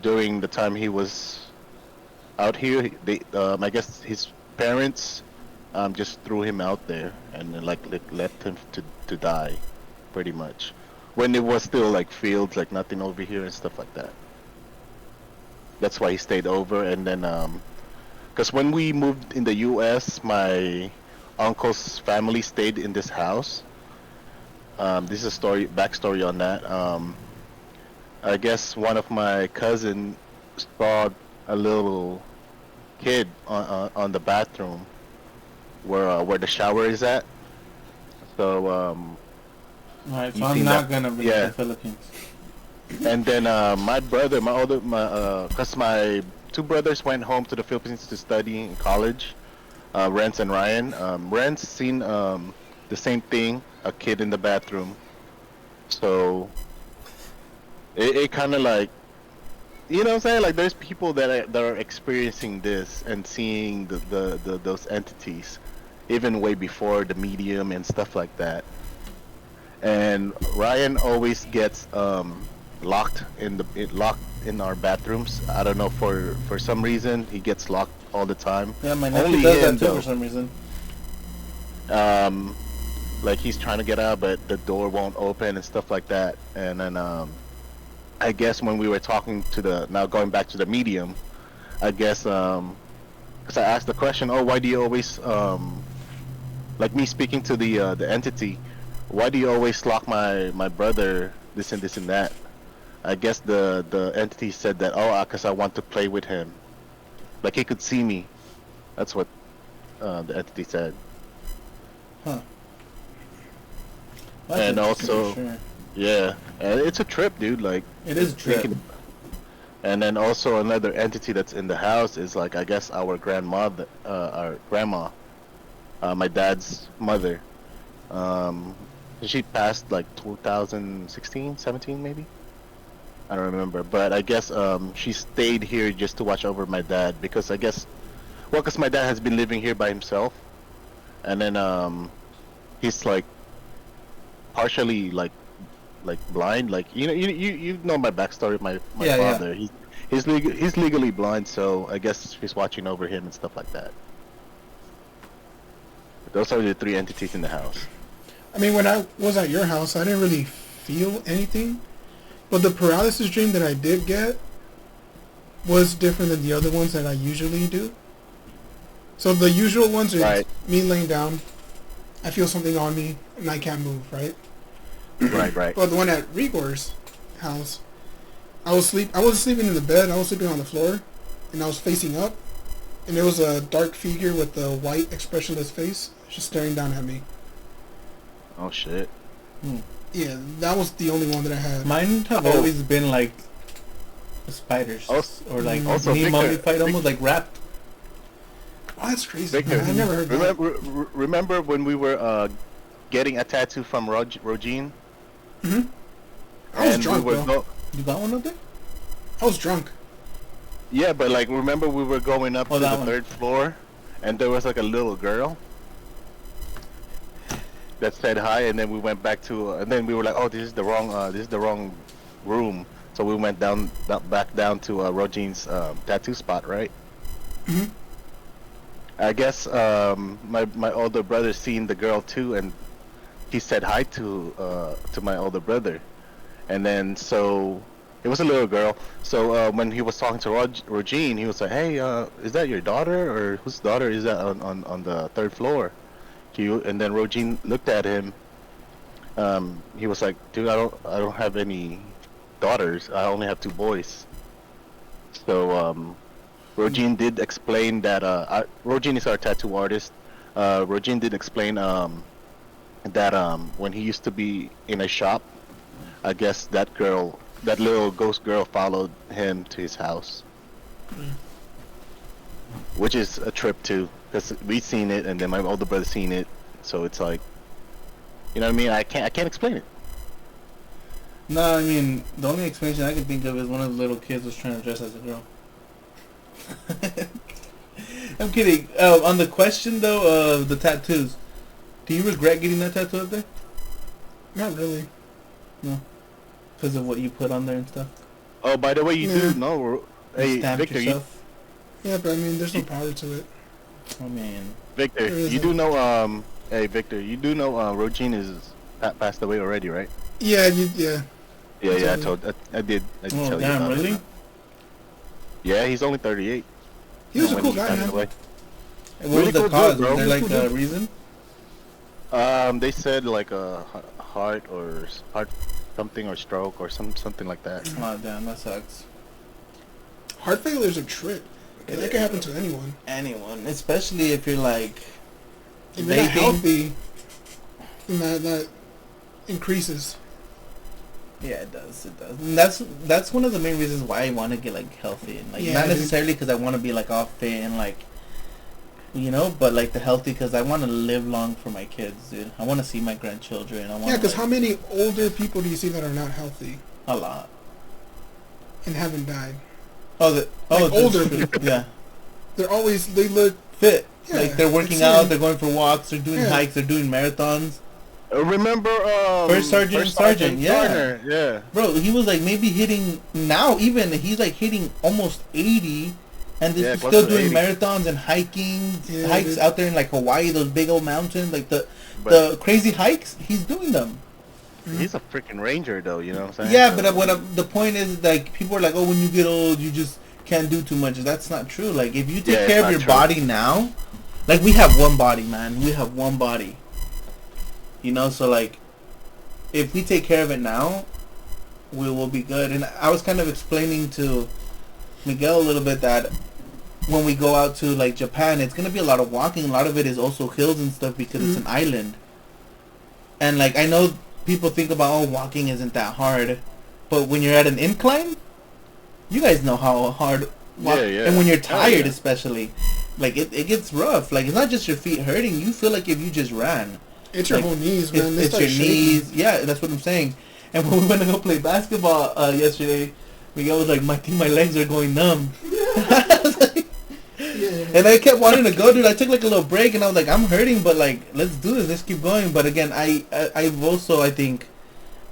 during the time he was out here, I guess his parents just threw him out there and then, like left him to die, pretty much. When it was still like fields, like nothing over here and stuff like that. That's why he stayed over, and then because when we moved in the U.S., my uncle's family stayed in this house. This is a backstory on that. I guess one of my cousins saw a little kid on the bathroom where the shower is at. So Alright, so You I'm seen not that? gonna visit Yeah. the Philippines. and then cause my 2 brothers went home to the Philippines to study in college. Renz and Ryan. Renz seen the same thing, a kid in the bathroom. So it kind of like, you know what I'm saying? Like there's people that are experiencing this and seeing the those entities, even way before the medium and stuff like that. And Ryan always gets locked in our bathrooms. I don't know, for some reason he gets locked all the time. Yeah, my nephew Only does him that too though. for some reason. Um, like he's trying to get out, but the door won't open and stuff like that. And then I guess when we were talking to now going back to the medium, I guess because I asked the question, oh, why do you always like me speaking to the entity, why do you always lock my brother this and that? I guess the entity said that, oh, because I want to play with him, like he could see me. That's what the entity said. Huh. Well, And that's interesting also- for sure. Yeah, and it's a trip, dude. Like It is a trip. thinking- And then also another entity that's in the house is like, I guess our grandma, my dad's mother. She passed like 2016, 17 maybe. I don't remember, but I guess she stayed here just to watch over my dad because I guess, well, because my dad has been living here by himself, and then he's like partially like blind, like you know my backstory. My Yeah, yeah. father, he's legally blind, so I guess she's watching over him and stuff like that. Those are the 3 entities in the house. I mean, when I was at your house, I didn't really feel anything. But the paralysis dream that I did get was different than the other ones that I usually do. So the usual ones are Right. me laying down, I feel something on me, and I can't move, right? Right. But the one at Rigor's house, I wasn't sleeping in the bed, I was sleeping on the floor, and I was facing up, and there was a dark figure with a white expressionless face just staring down at me. Oh shit. Yeah, that was the only one that I had. Mine have Oh. always been like spiders, Also- or like also, me Victor- mummified, almost like wrapped. Oh, that's crazy. Victor, I never heard that. remember when we were getting a tattoo from Rogine? I was And drunk, we were bro. You got one up there? I was drunk. Yeah, but like remember we were going up Oh, to that the one. third floor, and there was like a little girl that said hi, and then we went back to, and then we were like, oh, this is the wrong room. So we went back down to Rojine's tattoo spot, right? Mhm. I guess my older brother seen the girl too, and he said hi to my older brother, and then so it was a little girl. So when he was talking to Rogine, he was like, "Hey, is that your daughter, or whose daughter is that on the third floor?" And then Rogine looked at him. He was like, "Dude, I don't have any daughters. I only have two boys." So Rogine did explain that Rogine is our tattoo artist. Rogine did explain that when he used to be in a shop, I guess that little ghost girl followed him to his house, which is a trip too, because we seen it and then my older brother seen it, so it's like, you know what I mean? I can't explain it. No, I mean, the only explanation I can think of is one of the little kids was trying to dress as a girl. I'm kidding. On the question, though, of the tattoos, do you regret getting that tattoo up there? Not really. No. Because of what you put on there and stuff? Oh, by the way, you Yeah. do know, You hey stamped Victor, yourself? Yeah, but I mean, there's no power to it. I mean, There you isn't. do know hey Victor, you do know Rogine is passed away already, right? Yeah, Yeah, That's yeah, all. I did oh tell you damn, about really? it. Yeah, he's only 38. He was a when cool he guy, passed man. away. And what Really was the cool cause? dude, bro. Was there like Cool a dude. reason? They said like a heart something or stroke or something like that. Oh damn, that sucks. Heart failure's a trip. And that can happen to anyone. Anyone, especially if you're like If you're not vaping. healthy, then that increases. Yeah, it does. It does. And that's one of the main reasons why I want to get like healthy and like Yeah, not dude. necessarily because I want to be like all fit and like, you know, but like the healthy because I want to live long for my kids, dude. I want to see my grandchildren. I want Yeah, because like, how many older people do you see that are not healthy a lot. and haven't died? Like Like older true. people. Yeah, They look, fit. Yeah, like they're working that's out. it. They're going for walks. They're doing Yeah. hikes. They're doing marathons. Remember First Sergeant, yeah. Garner, yeah. Bro, he was like maybe hitting now. Even he's like hitting almost 80, and this Yeah, is close still to doing 80. marathons and hiking, Yeah, hikes dude. out there in like Hawaii, those big old mountains, like the But crazy hikes. He's doing them. he's a freaking ranger, though. You know what I'm saying? Yeah, So- but the point is like people are like, oh, when you get old, you just can't do too much. That's not true. Like if you take Yeah, it's care of not your true. body now, like we have one body, man. We have one body. You know, so like if we take care of it now, we will be good. And I was kind of explaining to Miguel a little bit that when we go out to like Japan, it's gonna be a lot of walking. A lot of it is also hills and stuff because it's an island. And like I know people think about walking isn't that hard, but when you're at an incline, you guys know how hard. Yeah, yeah. And when you're Oh, tired, yeah. especially, like it gets rough. Like it's not just your feet hurting. You feel like if you just ran. it's your Like, whole knees, man. They It's start your shaking. knees. Yeah, that's what I'm saying. And when we went to go play basketball yesterday, Miguel was like, I think my legs are going numb. Yeah. And I kept wanting to go, dude. I took like a little break, and I was like, I'm hurting, but like, let's do this. Let's keep going. But again, I've also, I think,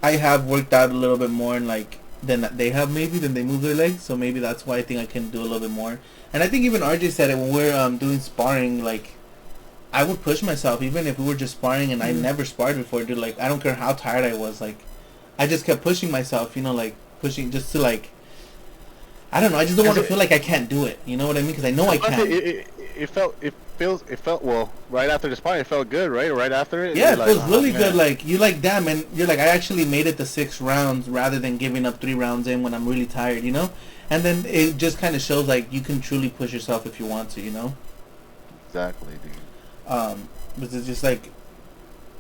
I have worked out a little bit more, and like than they have maybe than they move their legs. So maybe that's why I think I can do a little bit more. And I think even RJ said it when we're doing sparring, like. I would push myself even if we were just sparring and I never sparred before, dude. Like I don't care how tired I was, like I just kept pushing myself, you know, like pushing just to like I don't know. I just don't want to feel like I can't do it. You know what I mean? Because I know I can. It felt well right after the spot. It felt good, right? Right after it. Yeah, you're it feels like, really oh, good. man. Like you're like damn, and you're like I actually made it to 6 rounds rather than giving up 3 rounds in when I'm really tired. You know, and then it just kind of shows like you can truly push yourself if you want to. You know. Exactly, dude. But it's just like,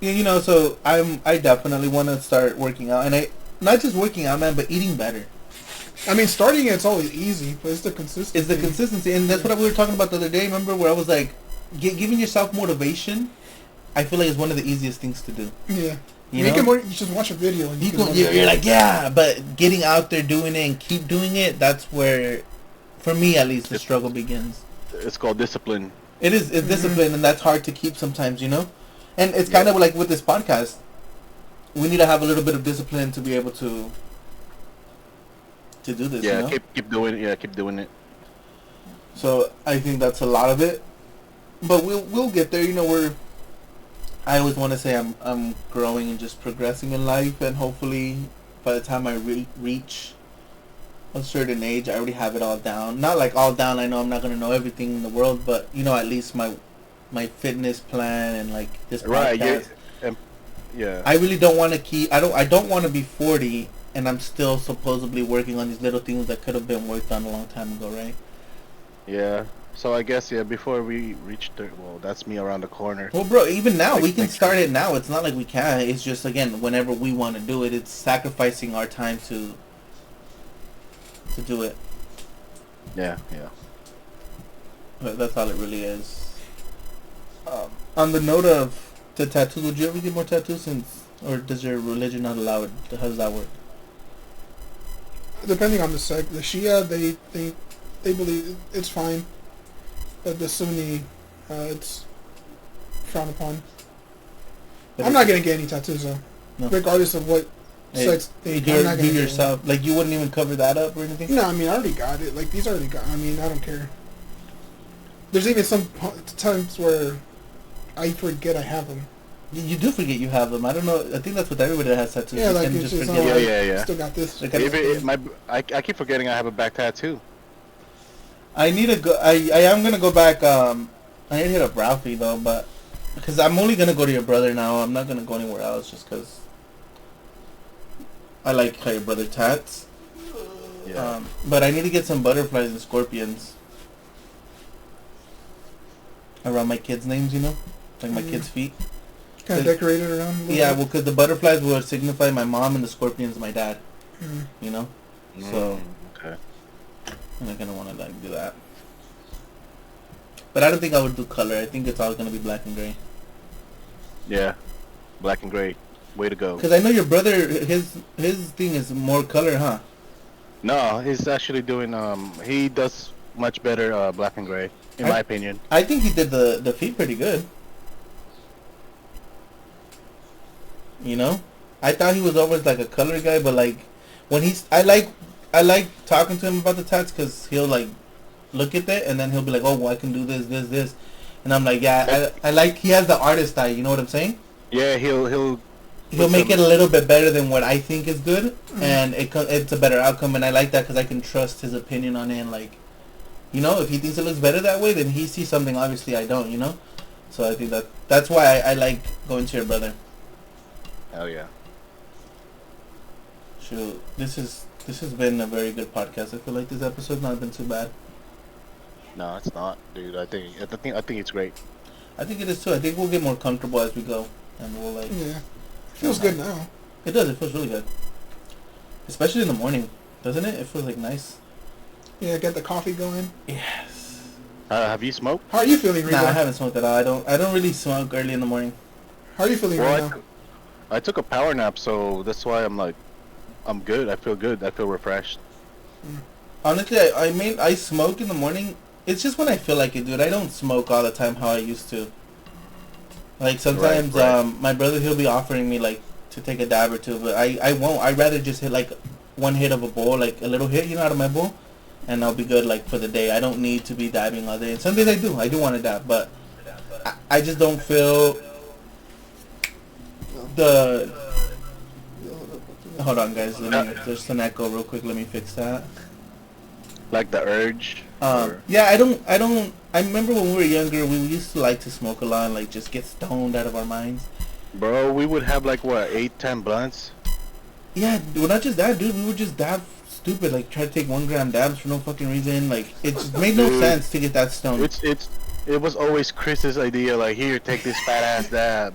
you know. So I definitely want to start working out, and I not just working out, man, but eating better. I mean, starting it's always easy, but it's the consistency. It's the consistency, and that's what we were talking about the other day. Remember where I was like, giving yourself motivation. I feel like it's one of the easiest things to do. Yeah. You You know, can more. You just watch a video and you can. you're like, yeah, but getting out there doing it and keep doing it, that's where, for me at least, the struggle begins. It's called discipline. It's discipline, and that's hard to keep sometimes, you know. And it's kind of like with this podcast, we need to have a little bit of discipline to be able to do this. Yeah, You know? keep doing it. Yeah, keep doing it. So I think that's a lot of it, but we'll get there. You know, I always want to say I'm growing and just progressing in life, and hopefully by the time I reach a certain age, I already have it all down. Not like all down. I know I'm not gonna know everything in the world, but you know, at least my fitness plan and like this Right. podcast. Yeah. I really don't want to keep. I don't want to be 40 and I'm still supposedly working on these little things that could have been worked on a long time ago, right? Yeah. So I guess before we reach well, that's me around the corner. Well, bro, even now we can Next start it now. It's not like we can't. It's just again, whenever we want to do it, it's sacrificing our time to do it. Yeah. Yeah. But that's all it really is. On the note of the tattoos, would you ever get more tattoos, or does your religion not allow it? How does that work? Depending on the sect, the Shia they believe it's fine, but the Sunni, it's frowned upon. But I'm not gonna get any tattoos though, No. regardless of what Hey, sex they. you I'm not gonna get yourself, like you wouldn't even cover that up or anything. one. No, I mean I already got it. Like these already got. I mean I don't care. There's even some times where I forget I have them. You do forget you have them. I don't know. I think that's with everybody that has tattoos. Yeah, You like can it's just just forget. Yeah. Still got this. Like, I keep forgetting I have a back tattoo. I need to go. I am gonna go back. I need to hit up Ralphie though, but because I'm only gonna go to your brother now. I'm not gonna go anywhere else just because I like how your brother tats. Yeah. But I need to get some butterflies and scorpions around my kids' names. You know, like my kids' feet. Kind of decorated around. A little Yeah, bit. well, because the butterflies would signify my mom and the scorpions my dad. Mm. You know, so Okay. I'm not gonna want to like do that. But I don't think I would do color. I think it's all gonna be black and gray. Yeah. Black and gray. Way to go. Because I know your brother, his thing is more color, huh? No, he's actually doing. He does much better black and gray, in my opinion. I think he did the feet pretty good. You know, I thought he was always like a color guy, but like when I like talking to him about the tats because he'll like look at it and then he'll be like, oh, well, I can do this, and I'm like, yeah, I like he has the artist eye. You know what I'm saying? Yeah, he'll Make it a little bit better than what I think is good, and it's a better outcome, and I like that because I can trust his opinion on it. And like, you know, if he thinks it looks better that way, then he sees something obviously I don't. You know, so I think that's why I like going to your brother. Hell yeah. Shoot, this has been a very good podcast. I feel like this episode's not been too bad. No, it's not, dude. I think it's great. I think it is too. I think we'll get more comfortable as we go, and we'll like. Yeah, feels good now. It does. It feels really good, especially in the morning, doesn't it? It feels like nice. Yeah, get the coffee going. Yes. Have you smoked? How are you feeling, Rico? Nah, I haven't smoked at all. I don't really smoke early in the morning. How are you feeling right now? I took a power nap, so that's why I'm like, I'm good. I feel good. I feel refreshed. Honestly, I smoke in the morning. It's just when I feel like it, dude. I don't smoke all the time how I used to. Like sometimes, Right. My brother he'll be offering me like to take a dab or two, but I won't. I'd rather just hit like one hit of a bowl, like a little hit, you know, out of my bowl, and I'll be good like for the day. I don't need to be dabbing all day. And some days I do. I do want to dab, but I just don't feel the. Hold on, guys. There's an echo real quick. Let me fix that. Like the urge. or- Yeah, I don't. I remember when we were younger, we used to like to smoke a lot, and like just get stoned out of our minds. Bro, we would have like what 8-10 blunts. Yeah, well, not just that, dude. We would just dab stupid, like try to take 1 gram dabs for no fucking reason. Like it just made no Dude, sense to get that stoned. It was always Chris's idea. Like, here, take this fat ass dab.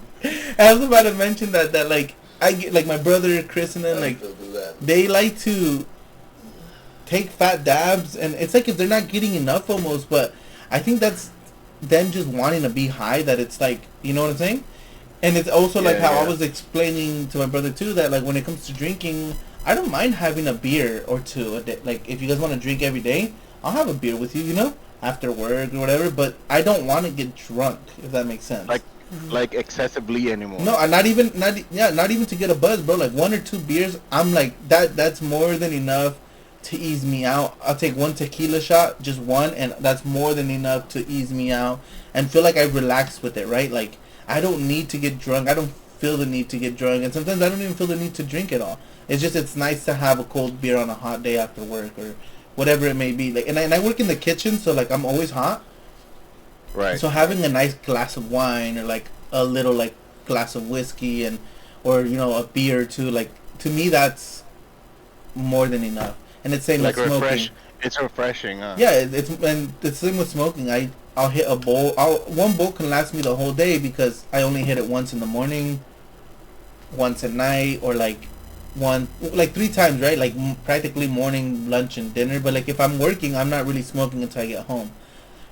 I was about to mention that like I get like my brother Chris and then like they like to take fat dabs, and it's like if they're not getting enough almost, but I think that's them just wanting to be high. That it's like, you know what I'm saying? And it's also like Yeah, how I yeah. was explaining to my brother too that like when it comes to drinking, I don't mind having a beer or two a day. Like if you guys want to drink every day, I'll have a beer with you, you know, after work or whatever. But I don't want to get drunk, if that makes sense. Like like excessively anymore. No, not even to get a buzz, bro. Like one or two beers, I'm like that. That's more than enough to ease me out. I'll take one tequila shot, just one, and that's more than enough to ease me out and feel like I relax with it. Right? Like I don't need to get drunk. I don't feel the need to get drunk, and sometimes I don't even feel the need to drink at all. It's just it's nice to have a cold beer on a hot day after work or whatever it may be. Like, and I work in the kitchen, so like I'm always hot. Right. So having a nice glass of wine or like a little like glass of whiskey and or you know a beer or two, like to me that's more than enough. And it's same Like with smoking. refresh. It's refreshing. Yeah, it's and it's the same with smoking. I'll hit a bowl. One bowl can last me the whole day because I only hit it once in the morning, once at night, or like one like three times, right? Like practically morning, lunch, and dinner. But like if I'm working, I'm not really smoking until I get home.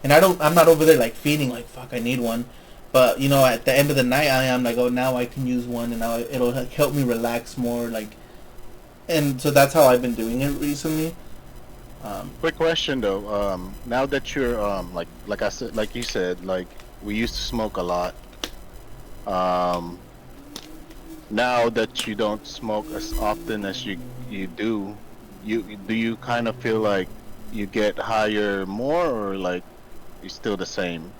And I'm not over there like feeling like fuck I need one, but you know at the end of the night I am like oh now I can use one and now it'll like, help me relax more like, and so that's how I've been doing it recently. Quick question though. Now that you're like I said, like you said, like we used to smoke a lot. Um, Now that you don't smoke as often as you do, you kind of feel like you get higher more or like you're still the same?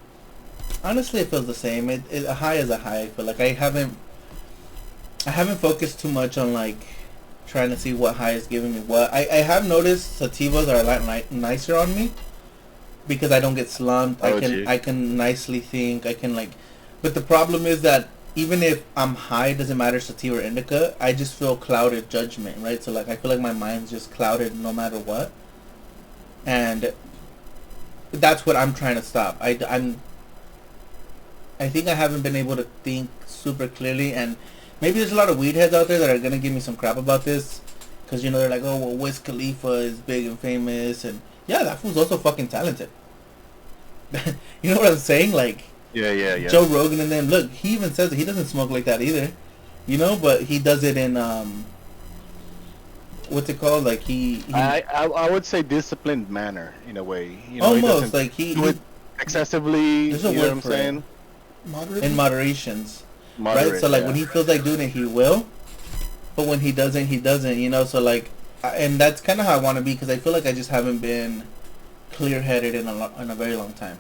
Honestly, it feels the same. A high is a high. I feel like I haven't focused too much on like trying to see what high is giving me what. I have noticed sativas are a lot nicer on me because I don't get slumped. Oh, gee. I can nicely think. I can like, but the problem is that even if I'm high, it doesn't matter sativa or indica. I just feel clouded judgment, right? So like I feel like my mind's just clouded no matter what, and that's what I'm trying to stop. I think I haven't been able to think super clearly, and maybe there's a lot of weed heads out there that are gonna give me some crap about this, because you know they're like, oh well, Wiz Khalifa is big and famous, and yeah, that fool's also fucking talented. You know what I'm saying? Like Yeah, yeah, yeah. Joe Rogan and them. Look, he even says that he doesn't smoke like that either, you know, but he does it in what's it called? Like he I would say disciplined manner in a way. You know, almost like do he it excessively. There's You a know word what I'm for it. saying? Moderate. in moderations. Moderate, Right? So like yeah. when he feels like doing it, he will. But when he doesn't, he doesn't. You know. So like, and that's kind of how I want to be because I feel like I just haven't been clear-headed in a very long time.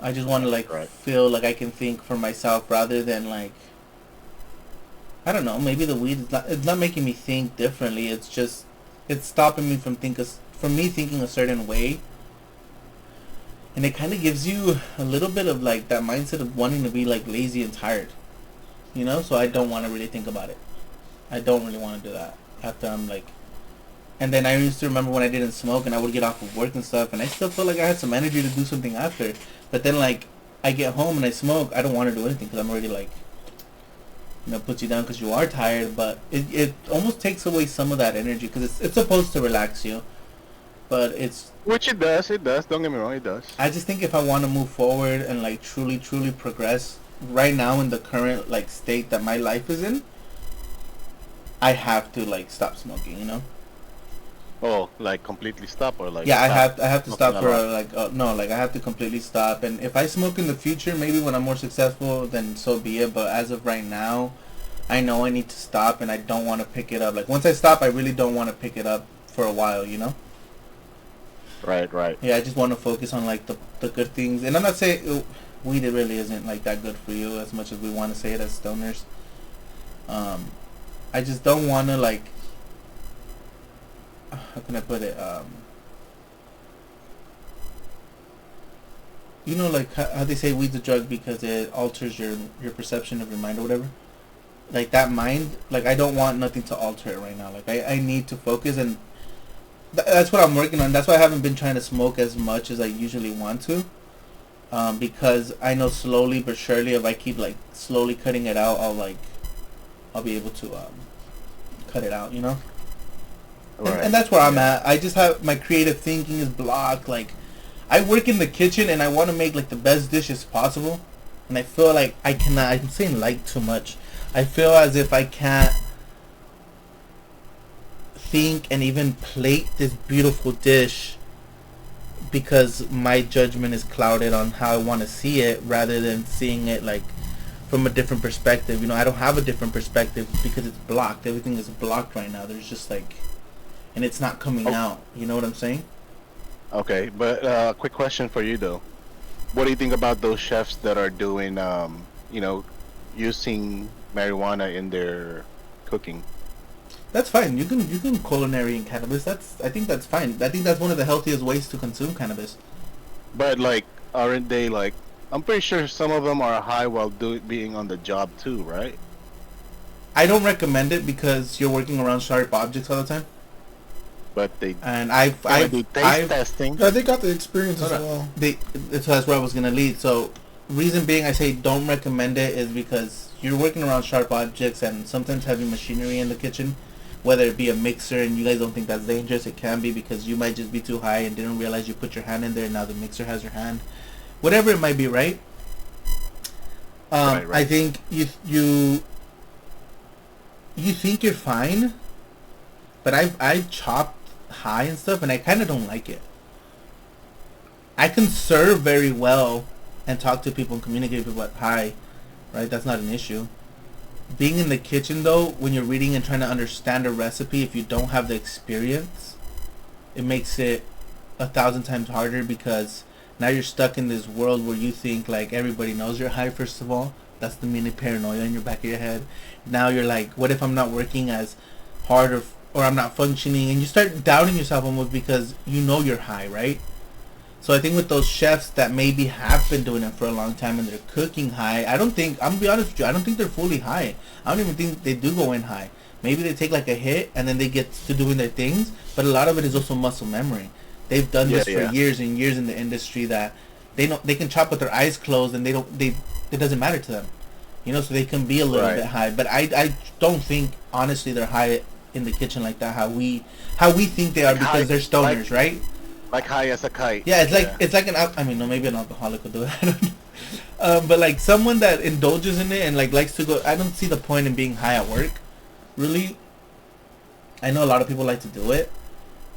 I just want to like Right. feel like I can think for myself rather than like I don't know. Maybe the weed is not. It's not making me think differently. It's just it's stopping me from thinking a certain way. And it kind of gives you a little bit of like that mindset of wanting to be like lazy and tired, you know. So I don't want to really think about it. I don't really want to do that after I'm like. And then I used to remember when I didn't smoke and I would get off of work and stuff, and I still felt like I had some energy to do something after. But then like I get home and I smoke, I don't want to do anything because I'm already like, you know, puts you down because you are tired. But it almost takes away some of that energy because it's supposed to relax you, but it's. Which it does. It does. Don't get me wrong. It does. I just think if I want to move forward and like truly progress right now in the current like state that my life is in, I have to like stop smoking, you know? Oh, like completely stop or like? Yeah, stop I have to smoking stop a for lot? like no, like I have to completely stop. And if I smoke in the future, maybe when I'm more successful, then so be it. But as of right now, I know I need to stop, and I don't want to pick it up. Like once I stop, I really don't want to pick it up for a while, you know? Right, right. Yeah, I just want to focus on like the good things. And I'm not saying weed it really isn't like that good for you as much as we want to say it as stoners. I just don't want to like how can I put it? You know, like how they say weed's a drug because it alters your perception of your mind or whatever. Like that mind, like I don't want nothing to alter it right now. Like I need to focus, and that's what I'm working on. That's why I haven't been trying to smoke as much as I usually want to. Because I know slowly but surely, if I keep like slowly cutting it out, I'll be able to cut it out. You know. Right. And that's where I'm Yeah. at. I just have my creative thinking is blocked. Like, I work in the kitchen and I want to make like the best dishes possible, and I feel like I cannot. I'm saying like too much. I feel as if I can't think and even plate this beautiful dish because my judgment is clouded on how I want to see it rather than seeing it like from a different perspective. You know, I don't have a different perspective because it's blocked. Everything is blocked right now. There's just like, and it's not coming out. You know what I'm saying? Okay, but quick question for you though. What do you think about those chefs that are doing, you know, using marijuana in their cooking? That's fine. You can culinary in cannabis. I think that's fine. I think that's one of the healthiest ways to consume cannabis. But like, aren't they like? I'm pretty sure some of them are high while being on the job too, right? I don't recommend it because you're working around sharp objects all the time. But they And when they taste testing. Yeah, they got the experience as Hold on. well. That's where I was gonna lead. So, reason being, I say don't recommend it is because you're working around sharp objects and sometimes having machinery in the kitchen, whether it be a mixer, and you guys don't think that's dangerous. It can be because you might just be too high and didn't realize you put your hand in there. And now the mixer has your hand, whatever it might be, right? Right. I think you think you're fine, but I've chopped high and stuff, and I kind of don't like it. I can serve very well and talk to people and communicate with people at high, right? That's not an issue. Being in the kitchen though, when you're reading and trying to understand a recipe, if you don't have the experience, it makes it 1,000 times harder because now you're stuck in this world where you think like everybody knows you're high. First of all, that's the mini paranoia in your back of your head. Now you're like, what if I'm not working as hard or I'm not functioning, and you start doubting yourself almost because you know you're high, right? So I think with those chefs that maybe have been doing it for a long time and they're cooking high, I'm gonna be honest with you, I don't think they're fully high. I don't even think they do go in high. Maybe they take like a hit and then they get to doing their things, but a lot of it is also muscle memory. They've done this for years and years in the industry that they can chop with their eyes closed and it doesn't matter to them. You know, so they can be a little bit high, but I don't think honestly they're high in the kitchen like that. How we think they are because high, they're stoners, right? Like high as a kite. Yeah, it's like I mean, no, maybe an alcoholic would do it. I don't know. But like someone that indulges in it and like likes to go, I don't see the point in being high at work. Really, I know a lot of people like to do it,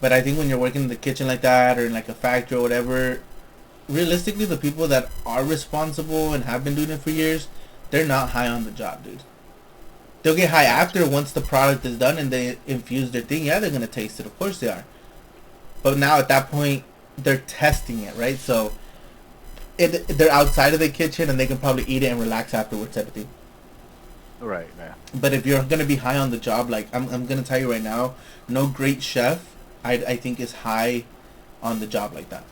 but I think when you're working in the kitchen like that or in like a factory or whatever, realistically, the people that are responsible and have been doing it for years, they're not high on the job, dude. They'll get high after once the product is done and they infuse their thing. Yeah, they're gonna taste it. Of course they are. But now at that point, they're testing it, right? So they're outside of the kitchen and they can probably eat it and relax afterwards, type of thing. Right, yeah. But if you're gonna be high on the job, like I'm gonna tell you right now, no great chef I think is high on the job like that.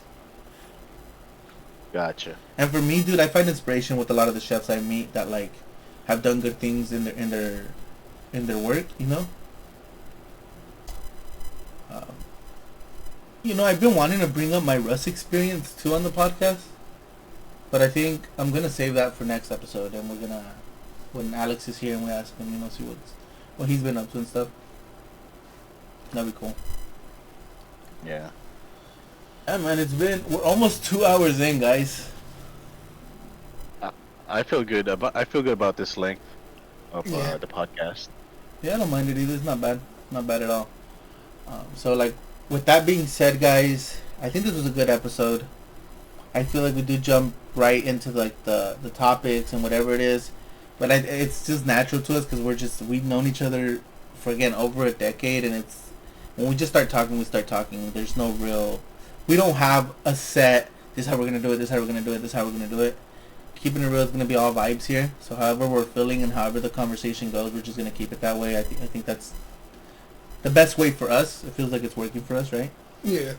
Gotcha. And for me, dude, I find inspiration with a lot of the chefs I meet that like have done good things in their work, you know. You know, I've been wanting to bring up my Russ experience too on the podcast, but I think I'm gonna save that for next episode, and we're gonna when Alex is here and we ask him, you know, see what he's been up to and stuff. That'd be cool. Yeah. Yeah, man, we're almost 2 hours in, guys. I feel good about this length of the podcast. Yeah, I don't mind it either. It's not bad at all. So like, with that being said, guys, I think this was a good episode. I feel like we do jump right into like the topics and whatever it is, but it's just natural to us because we've known each other for again over a decade, and it's when we just start talking, we start talking. There's no real, we don't have a set. This is how we're gonna do it. This is how we're gonna do it. This is how we're gonna do it. Keeping it real is gonna be all vibes here. So however we're feeling and however the conversation goes, we're just gonna keep it that way. I think that's the best way for us. It feels like it's working for us, right? Yeah.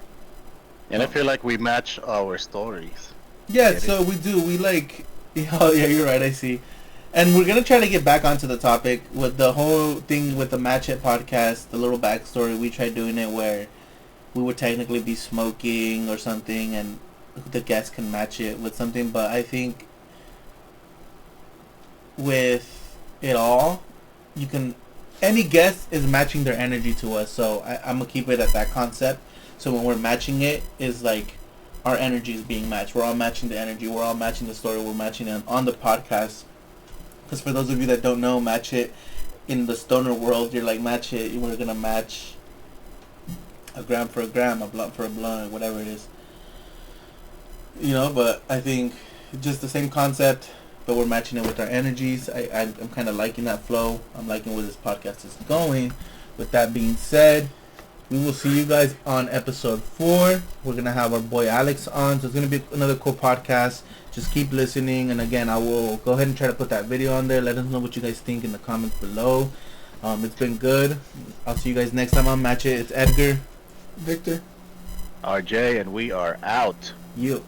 And I feel like we match our stories. Yeah, Get so we do. We like... Oh, yeah, you're right, I see. And we're going to try to get back onto the topic with the whole thing with the Match It podcast, the little backstory. We tried doing it where we would technically be smoking or something and the guest can match it with something. But I think with it all, you can... Any guest is matching their energy to us, so I'm going to keep it at that concept. So when we're matching it, is like our energy is being matched. We're all matching the energy. We're all matching the story. We're matching it on the podcast. Because for those of you that don't know, match it in the stoner world, you're like, match it. We're gonna match a gram for a gram, a blunt for a blunt, whatever it is. You know, but I think just the same concept, but we're matching it with our energies. I'm kind of liking that flow. I'm liking where this podcast is going. With that being said, we will see you guys on episode 4. We're going to have our boy Alex on. So it's going to be another cool podcast. Just keep listening. And again, I will go ahead and try to put that video on there. Let us know what you guys think in the comments below. It's been good. I'll see you guys next time on Match It. It's Edgar. Victor. RJ, and we are out. You.